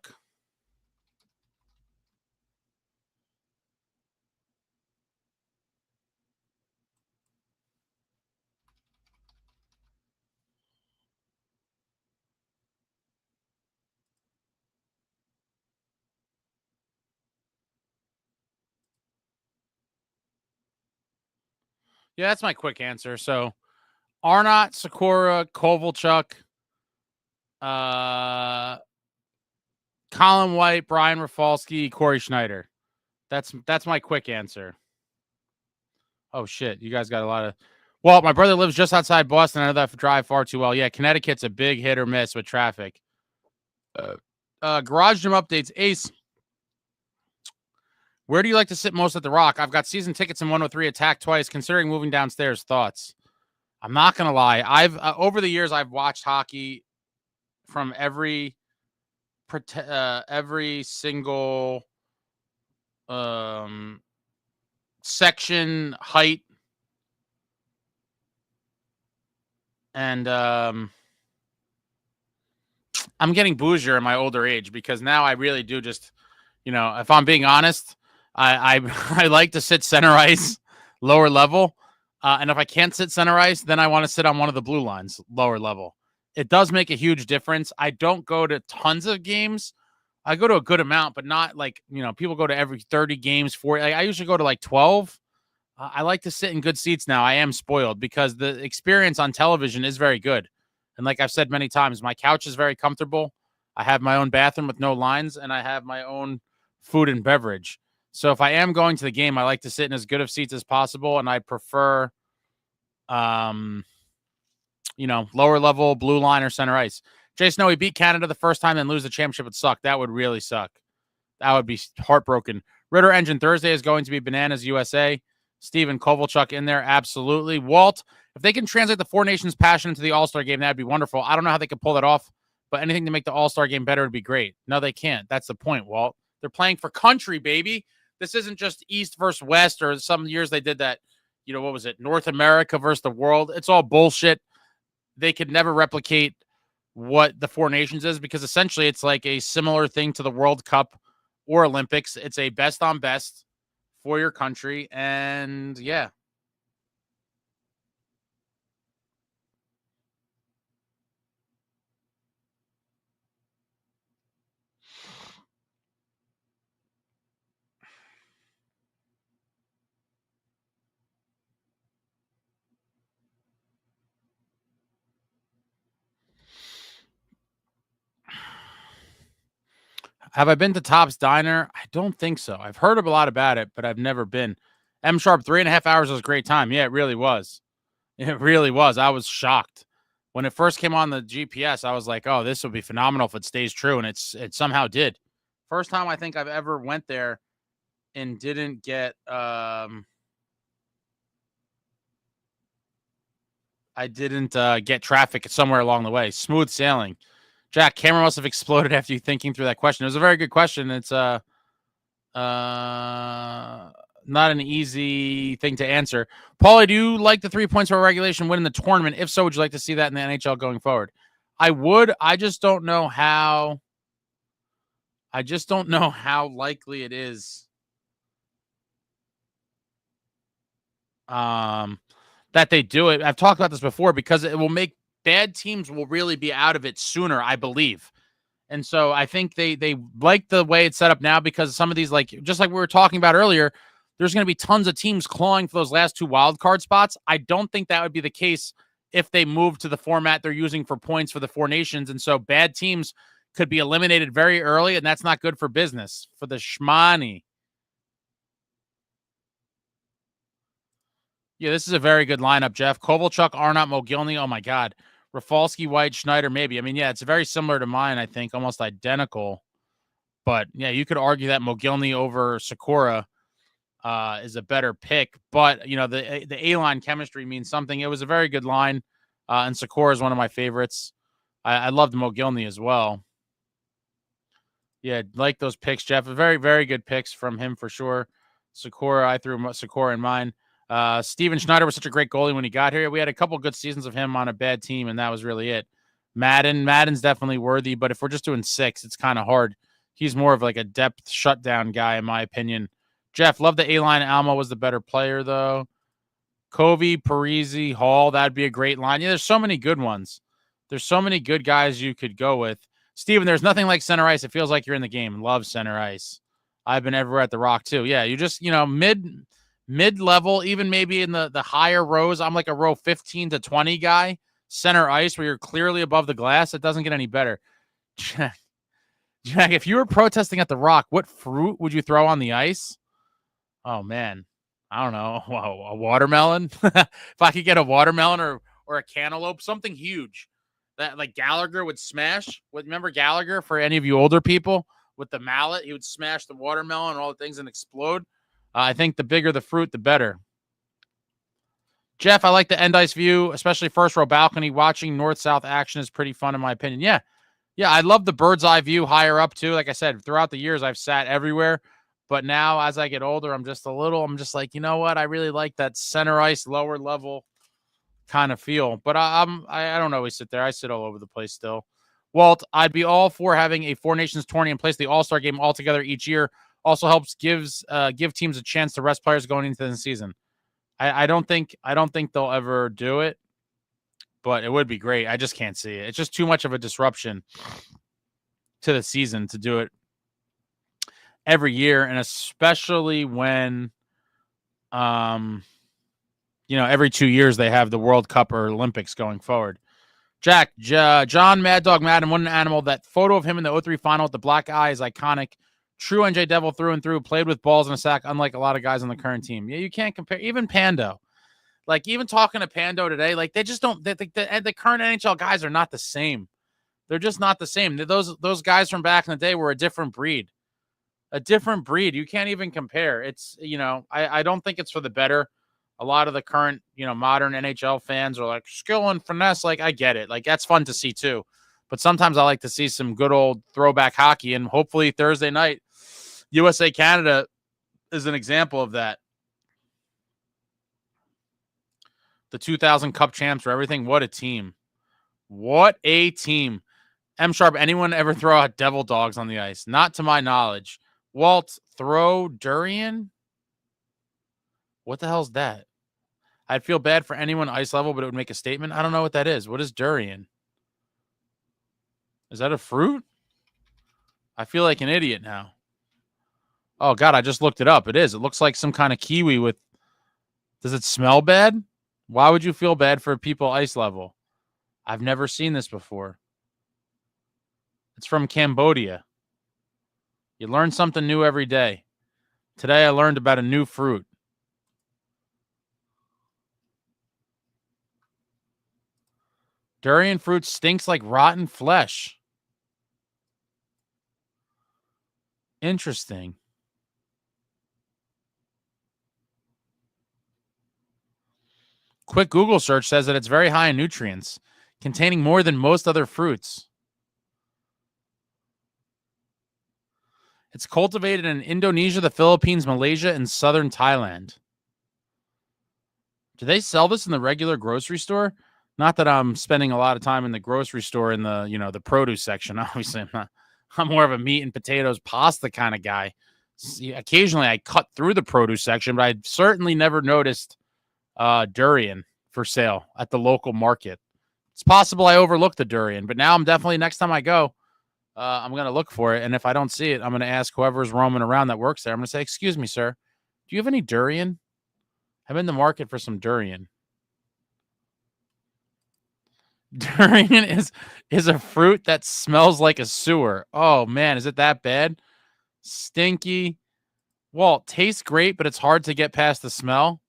Yeah, that's my quick answer. So Arnott, Sikora, Kovalchuk, Colin White, Brian Rafalski, Corey Schneider. That's my quick answer. Oh shit, you guys got a lot of. Well, my brother lives just outside Boston. I know that drive far too well. Yeah, Connecticut's a big hit or miss with traffic. Garage Gym updates. Ace, where do you like to sit most at the Rock? I've got season tickets in 103, attack twice. Considering moving downstairs. Thoughts? I'm not gonna lie. I've over the years I've watched hockey from every single section, height, and I'm getting bougier in my older age because now I really do just, if I'm being honest, I I like to sit center ice, lower level, and if I can't sit center ice, then I want to sit on one of the blue lines, lower level. It does make a huge difference. I don't go to tons of games. I go to a good amount, but not like, people go to every 30 games, 40. I usually go to like 12. I like to sit in good seats now. I am spoiled because the experience on television is very good. And like I've said many times, my couch is very comfortable. I have my own bathroom with no lines, and I have my own food and beverage. So if I am going to the game, I like to sit in as good of seats as possible, and I prefer, lower level, blue line, or center ice. Jay Snow, we beat Canada the first time and lose the championship would suck. That would really suck. That would be heartbroken. Ritter Engine Thursday is going to be Bananas USA. Steven Kovalchuk in there, absolutely. Walt, if they can translate the Four Nations passion into the All-Star game, that'd be wonderful. I don't know how they could pull that off, but anything to make the All-Star game better would be great. No, they can't. That's the point, Walt. They're playing for country, baby. This isn't just East versus West, or some years they did that, what was it, North America versus the world. It's all bullshit. They could never replicate what the Four Nations is because essentially it's like a similar thing to the World Cup or Olympics. It's a best on best for your country. And yeah. Have I been to Top's Diner? I don't think so. I've heard a lot about it, but I've never been. M Sharp, 3.5 hours was a great time. Yeah, it really was. It really was. I was shocked. When it first came on the GPS, I was like, oh, this will be phenomenal if it stays true. And it somehow did. First time I think I've ever went there and didn't get get traffic somewhere along the way. Smooth sailing. Jack, camera must have exploded after you thinking through that question. It was a very good question. It's not an easy thing to answer. Paulie, do you like the 3 points for regulation win in the tournament? If so, would you like to see that in the NHL going forward? I would. I just don't know how. I just don't know how likely it is. That they do it. I've talked about this before because it will make bad teams will really be out of it sooner, I believe. And so I think they like the way it's set up now because some of these, just like we were talking about earlier, there's going to be tons of teams clawing for those last two wild card spots. I don't think that would be the case if they move to the format they're using for points for the Four Nations. And so bad teams could be eliminated very early, and that's not good for business, for the shmoney. Yeah, this is a very good lineup, Jeff. Kovalchuk, Arnott, Mogilny. Oh, my God. Rafalski, White, Schneider, maybe. I mean, yeah, it's very similar to mine, I think, almost identical. But, yeah, you could argue that Mogilny over Sikora is a better pick. But, the A-line chemistry means something. It was a very good line, and Sikora is one of my favorites. I loved Mogilny as well. Yeah, like those picks, Jeff. Very, very good picks from him for sure. Sikora, I threw Sikora in mine. Steven Schneider was such a great goalie when he got here. We had a couple good seasons of him on a bad team, and that was really it. Madden's definitely worthy, but if we're just doing 6, it's kind of hard. He's more of like a depth shutdown guy, in my opinion. Jeff, love the A-line. Alma was the better player, though. Covey, Parisi, Hall, that'd be a great line. Yeah, there's so many good ones. There's so many good guys you could go with. Steven, there's nothing like center ice. It feels like you're in the game. Love center ice. I've been everywhere at the Rock, too. Yeah, you just, mid-level, even maybe in the higher rows. I'm like a row 15 to 20 guy. Center ice where you're clearly above the glass. It doesn't get any better. Jack, if you were protesting at the Rock, what fruit would you throw on the ice? Oh, man. I don't know. A watermelon? If I could get a watermelon or a cantaloupe, something huge that like Gallagher would smash. Remember Gallagher, for any of you older people, with the mallet? He would smash the watermelon and all the things and explode. I think the bigger the fruit, the better. Jeff, I like the end ice view, especially first row balcony. Watching north-south action is pretty fun, in my opinion. Yeah, I love the bird's eye view higher up, too. Like I said, throughout the years, I've sat everywhere. But now, as I get older, I'm just like, you know what? I really like that center ice, lower level kind of feel. But I don't always sit there. I sit all over the place still. Walt, I'd be all for having a Four Nations tourney and place the All-Star game all together each year. Also helps give teams a chance to rest players going into the season. I don't think they'll ever do it, but it would be great. I just can't see it. It's just too much of a disruption to the season to do it every year, and especially when every 2 years they have the World Cup or Olympics going forward. Jack, John Mad Dog Madden, what an animal. That photo of him in the 03 final with the black eye is iconic. True NJ Devil through and through, played with balls in a sack, unlike a lot of guys on the current team. Yeah, you can't compare. Even Pando. Like, even talking to Pando today, like, they just don't – the current NHL guys are not the same. They're just not the same. Those guys from back in the day were a different breed. A different breed. You can't even compare. It's, I don't think it's for the better. A lot of the current, modern NHL fans are like, skill and finesse. Like, I get it. Like, that's fun to see, too. But sometimes I like to see some good old throwback hockey, and hopefully Thursday night, USA Canada is an example of that. The 2000 Cup champs or everything. What a team. What a team. M Sharp, anyone ever throw out devil dogs on the ice? Not to my knowledge. Walt, throw durian? What the hell's that? I'd feel bad for anyone ice level, but it would make a statement. I don't know what that is. What is durian? Is that a fruit? I feel like an idiot now. Oh, God, I just looked it up. It is. It looks like some kind of kiwi with... Does it smell bad? Why would you feel bad for people ice level? I've never seen this before. It's from Cambodia. You learn something new every day. Today I learned about a new fruit. Durian fruit stinks like rotten flesh. Interesting. Quick Google search says that it's very high in nutrients, containing more than most other fruits. It's cultivated in Indonesia, the Philippines, Malaysia, and southern Thailand. Do they sell this in the regular grocery store? Not that I'm spending a lot of time in the grocery store in the, the produce section. Obviously, I'm more of a meat and potatoes pasta kind of guy. Occasionally, I cut through the produce section, but I certainly never noticed durian for sale at the local market. It's possible I overlooked the durian, but now I'm definitely, next time I go, I'm going to look for it. And if I don't see it, I'm going to ask whoever's roaming around that works there. I'm going to say, excuse me, sir, do you have any durian? I'm in the market for some durian. Durian is a fruit that smells like a sewer. Oh, man, is it that bad? Stinky. Walt, tastes great, but it's hard to get past the smell.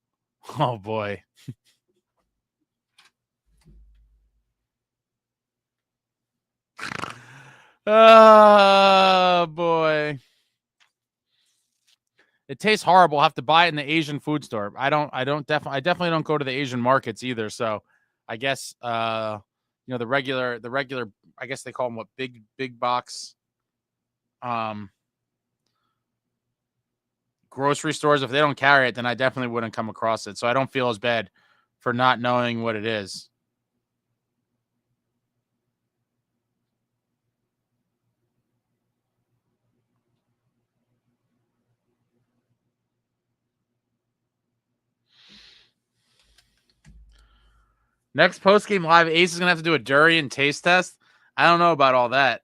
Oh, boy. Oh, boy. It tastes horrible. I'll have to buy it in the Asian food store. I definitely don't go to the Asian markets either. So I guess, the regular, I guess they call them what, big box, grocery stores, if they don't carry it, then I definitely wouldn't come across it. So I don't feel as bad for not knowing what it is. Next post-game live, Ace is going to have to do a durian taste test. I don't know about all that.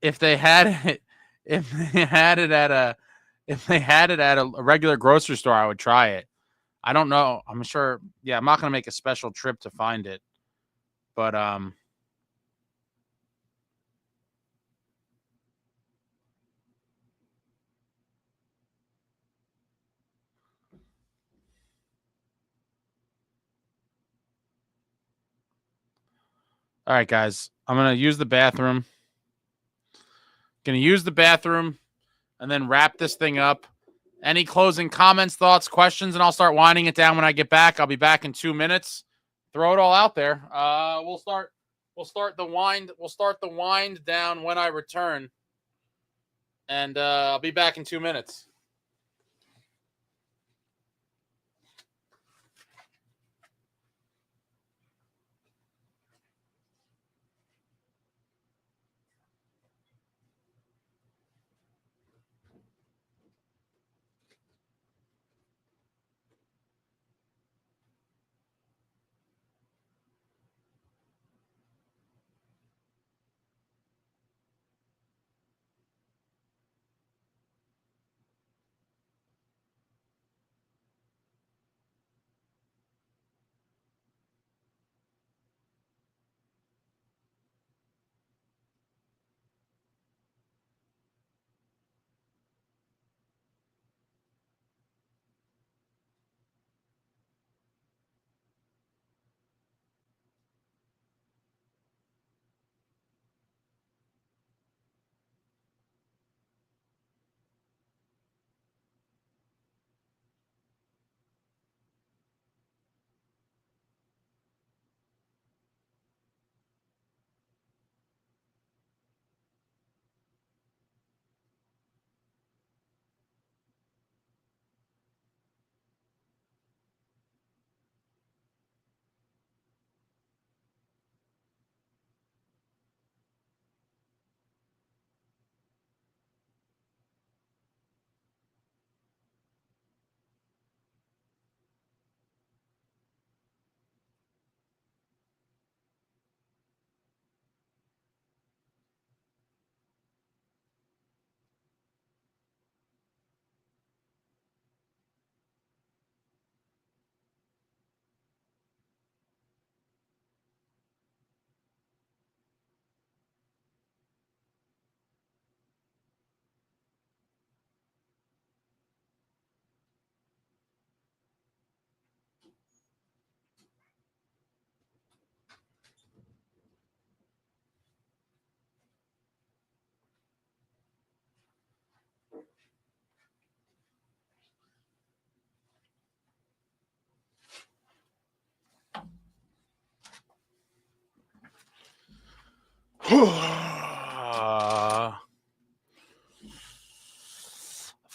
If they had it, if they had it at a regular grocery store, I would try it. I don't know. I'm sure. Yeah, I'm not going to make a special trip to find it. But all right, guys. I'm going to use the bathroom. Going to use the bathroom and then wrap this thing up. Any closing comments, thoughts, questions, and I'll start winding it down when I get back. I'll be back in 2 minutes. Throw it all out there. We'll start the wind down when I return. And I'll be back in 2 minutes. Of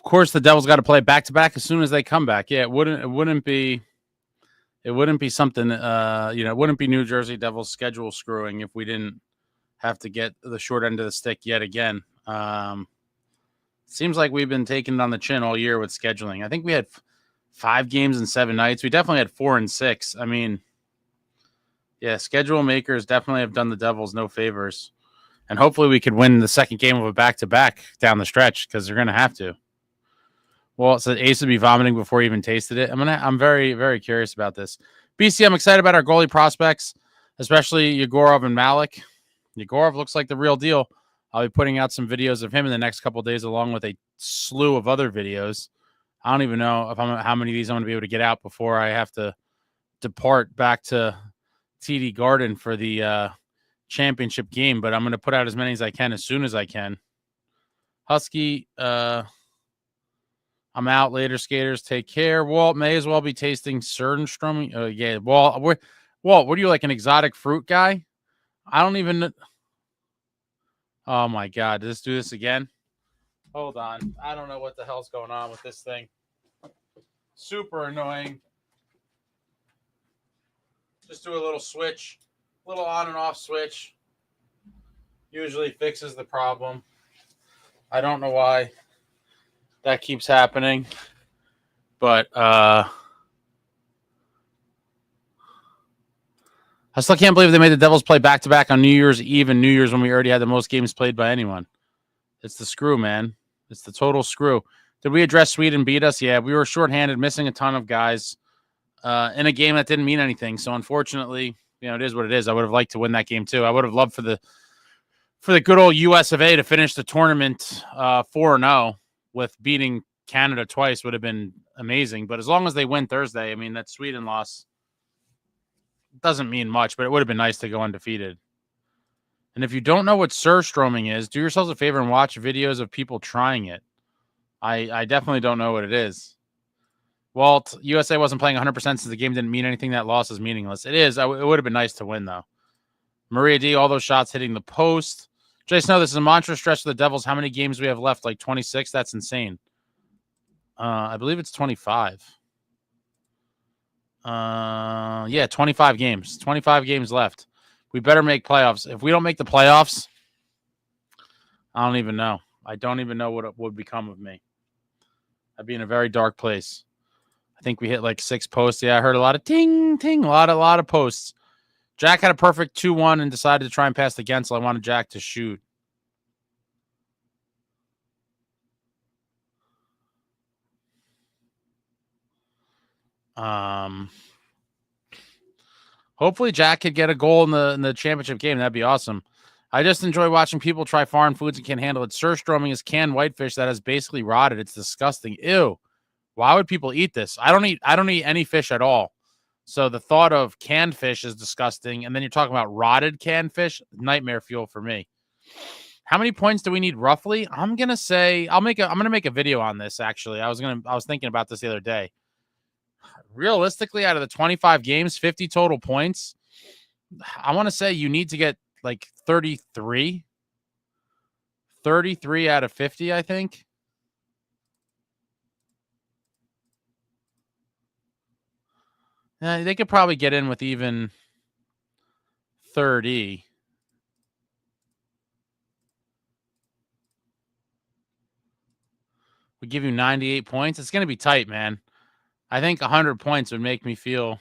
course, the Devils got to play back to back as soon as they come back. Yeah, it wouldn't be something. It wouldn't be New Jersey Devils schedule screwing if we didn't have to get the short end of the stick yet again. Seems like we've been taking it on the chin all year with scheduling. I think we had 5 games in 7 nights. We definitely had 4 and 6. I mean, yeah, schedule makers definitely have done the Devils no favors. And hopefully we could win the second game of a back-to-back down the stretch because they're going to have to. Well, so Ace would be vomiting before he even tasted it. I'm very, very curious about this. BC, I'm excited about our goalie prospects, especially Yegorov and Malik. Yegorov looks like the real deal. I'll be putting out some videos of him in the next couple of days, along with a slew of other videos. I don't even know how many of these I'm going to be able to get out before I have to depart back to TD Garden for the championship game, but I'm going to put out as many as I can as soon as I can. Husky, I'm out later, skaters. Take care. Walt may as well be tasting Sernstrom. Yeah, Walt, what are you, like an exotic fruit guy? I don't even. Oh my God, let's do this again. Hold on. I don't know what the hell's going on with this thing. Super annoying. Just do a little switch. A little on and off switch. Usually fixes the problem. I don't know why that keeps happening. But I still can't believe they made the Devils play back-to-back on New Year's Eve and New Year's when we already had the most games played by anyone. It's the screw, man. It's the total screw. Did we address Sweden beat us? Yeah, we were shorthanded, missing a ton of guys in a game that didn't mean anything. So unfortunately, it is what it is. I would have liked to win that game too. I would have loved for the good old US of A to finish the tournament 4-0 with beating Canada twice would have been amazing. But as long as they win Thursday, I mean, that Sweden loss doesn't mean much, but it would have been nice to go undefeated. And if you don't know what surstroming is, do yourselves a favor and watch videos of people trying it. I definitely don't know what it is. Walt, USA wasn't playing 100% since the game didn't mean anything. That loss is meaningless. It is. It would have been nice to win, though. Maria D, all those shots hitting the post. Jay Snow, this is a monstrous stretch for the Devils. How many games we have left? Like 26? That's insane. I believe it's 25. Yeah, 25 games. 25 games left. We better make playoffs. If we don't make the playoffs, I don't even know. I don't even know what it would become of me. I'd be in a very dark place. I think we hit like 6 posts. Yeah, I heard a lot of ting, ting, a lot of posts. Jack had a perfect 2-1 and decided to try and pass the Gensel. I wanted Jack to shoot. Hopefully Jack could get a goal in the championship game. That'd be awesome. I just enjoy watching people try foreign foods and can't handle it. Surstroming is canned whitefish that has basically rotted. It's disgusting. Ew. Why would people eat this? I don't eat any fish at all. So the thought of canned fish is disgusting. And then you're talking about rotted canned fish, nightmare fuel for me. How many points do we need roughly? I'm going to say I'm going to make a video on this actually. I was thinking about this the other day. Realistically, out of the 25 games, 50 total points, I want to say you need to get like 33 out of 50, I think. They could probably get in with even 30. We give you 98 points. It's going to be tight, man. I think 100 points would make me feel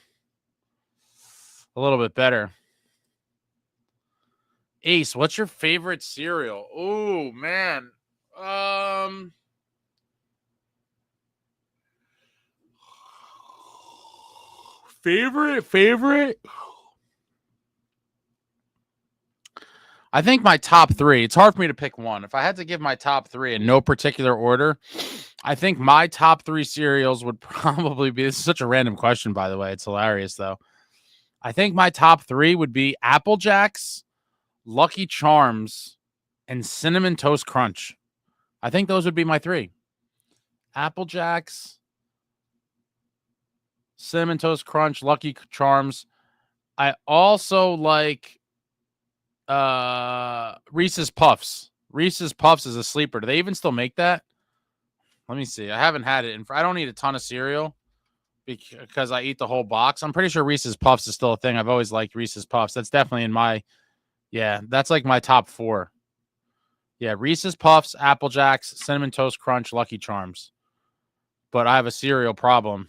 a little bit better. Ace, what's your favorite cereal? Oh, man. Favorite? I think my top 3, it's hard for me to pick one. If I had to give my top 3 in no particular order, I think my top 3 cereals would probably be, this is such a random question, by the way. It's hilarious, though. I think my top 3 would be Apple Jacks, Lucky Charms, and Cinnamon Toast Crunch. I think those would be my 3. Apple Jacks, Cinnamon Toast Crunch, Lucky Charms. I also like Reese's Puffs. Reese's Puffs is a sleeper. Do they even still make that? Let me see. I haven't had it. I don't eat a ton of cereal because I eat the whole box. I'm pretty sure Reese's Puffs is still a thing. I've always liked Reese's Puffs. That's definitely in my, that's like my top 4. Yeah, Reese's Puffs, Apple Jacks, Cinnamon Toast Crunch, Lucky Charms. But I have a cereal problem.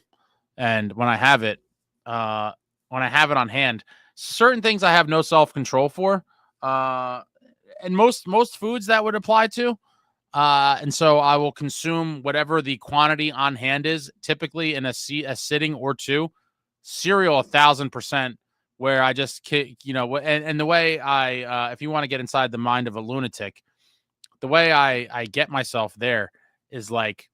And when I have it on hand, certain things I have no self-control for. And most foods that would apply to. And so I will consume whatever the quantity on hand is, typically in a sitting or 2. Cereal 1,000%, where I just, and the way if you want to get inside the mind of a lunatic, the way I get myself there is like,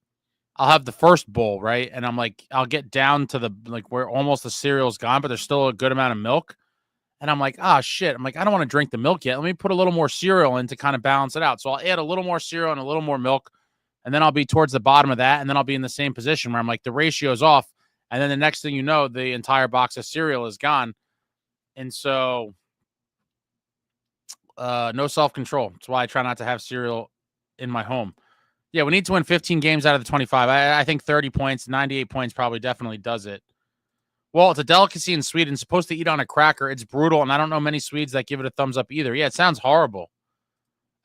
I'll have the first bowl, right? And I'm like, I'll get down to where almost the cereal's gone, but there's still a good amount of milk. And I'm like, shit. I'm like, I don't want to drink the milk yet. Let me put a little more cereal in to kind of balance it out. So I'll add a little more cereal and a little more milk. And then I'll be towards the bottom of that. And then I'll be in the same position where I'm like, the ratio's off. And then the next thing you know, the entire box of cereal is gone. And so no self-control. That's why I try not to have cereal in my home. Yeah, we need to win 15 games out of the 25. I think 30 points, 98 points probably definitely does it. Well, it's a delicacy in Sweden. It's supposed to eat on a cracker. It's brutal, and I don't know many Swedes that give it a thumbs up either. Yeah, it sounds horrible.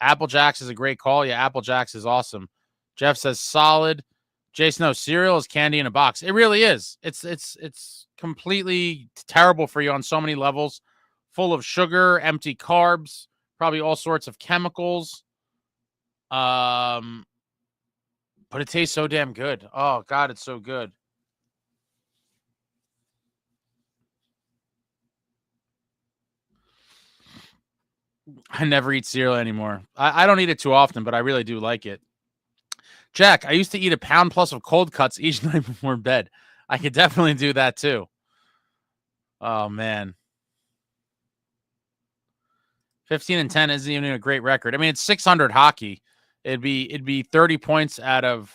Apple Jacks is a great call. Yeah, Apple Jacks is awesome. Jeff says solid. Jason, no, cereal is candy in a box. It really is. It's completely terrible for you on so many levels. Full of sugar, empty carbs, probably all sorts of chemicals. But it tastes so damn good. Oh God, it's so good. I never eat cereal anymore. I don't eat it too often, but I really do like it. Jack, I used to eat a pound plus of cold cuts each night before bed. I could definitely do that too. Oh man. 15-10 isn't even a great record. I mean, it's 600 hockey. It'd be 30 points out of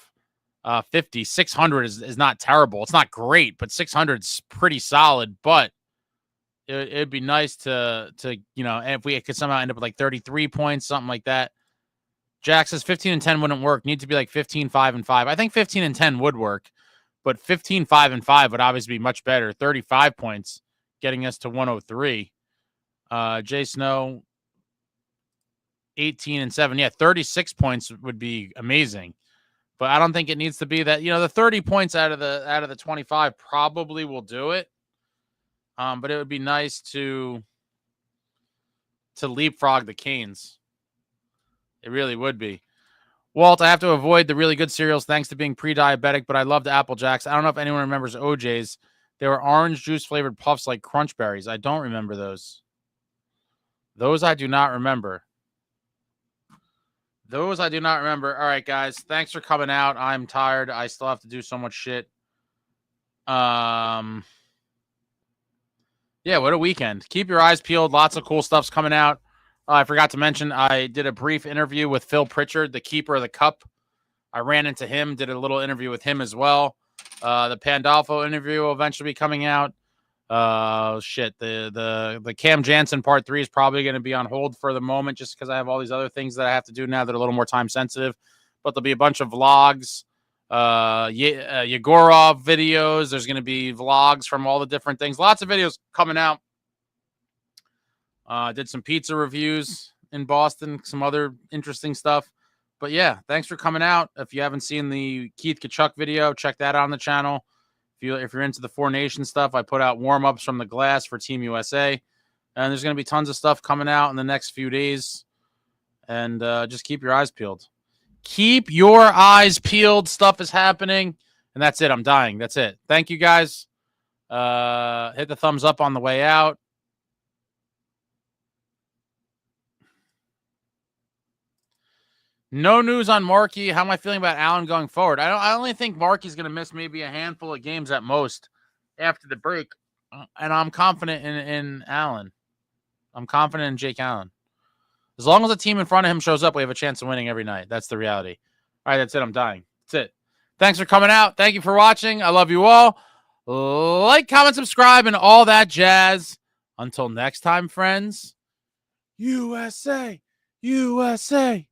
50. 600 is not terrible. It's not great, but 600 is pretty solid. But it'd be nice to if we could somehow end up with like 33 points, something like that. Jack says 15-10 wouldn't work. Need to be like 15-5-5. I think 15-10 would work, but 15-5-5 would obviously be much better. 35 points, getting us to 103. Jay Snow, 18-7. Yeah, 36 points would be amazing. But I don't think it needs to be that. The 30 points out of the 25 probably will do it. But it would be nice to leapfrog the Canes. It really would be. Walt, I have to avoid the really good cereals thanks to being pre-diabetic, but I love the Apple Jacks. I don't know if anyone remembers OJ's. They were orange juice flavored puffs like Crunch Berries. I don't remember those. Those I do not remember. All right, guys. Thanks for coming out. I'm tired. I still have to do so much shit. Yeah, what a weekend. Keep your eyes peeled. Lots of cool stuff's coming out. I forgot to mention, I did a brief interview with Phil Pritchard, the keeper of the cup. I ran into him, did a little interview with him as well. The Pandolfo interview will eventually be coming out. The Cam Jansen part 3 is probably going to be on hold for the moment just because I have all these other things that I have to do now that are a little more time sensitive. But there'll be a bunch of vlogs, Yegorov videos. There's going to be vlogs from all the different things. Lots of videos coming out. Did some pizza reviews in Boston, some other interesting stuff. But yeah, thanks for coming out. If you haven't seen the Keith Kachuk video, check that out on the channel. If you're into the Four Nations stuff, I put out warm-ups from the glass for Team USA. And there's going to be tons of stuff coming out in the next few days. And just keep your eyes peeled. Keep your eyes peeled. Stuff is happening. And that's it. I'm dying. That's it. Thank you, guys. Hit the thumbs up on the way out. No news on Markey. How am I feeling about Allen going forward? I only think Markey's going to miss maybe a handful of games at most after the break. And I'm confident in Allen. I'm confident in Jake Allen. As long as the team in front of him shows up, we have a chance of winning every night. That's the reality. All right, that's it. I'm dying. That's it. Thanks for coming out. Thank you for watching. I love you all. Like, comment, subscribe, and all that jazz. Until next time, friends. USA! USA!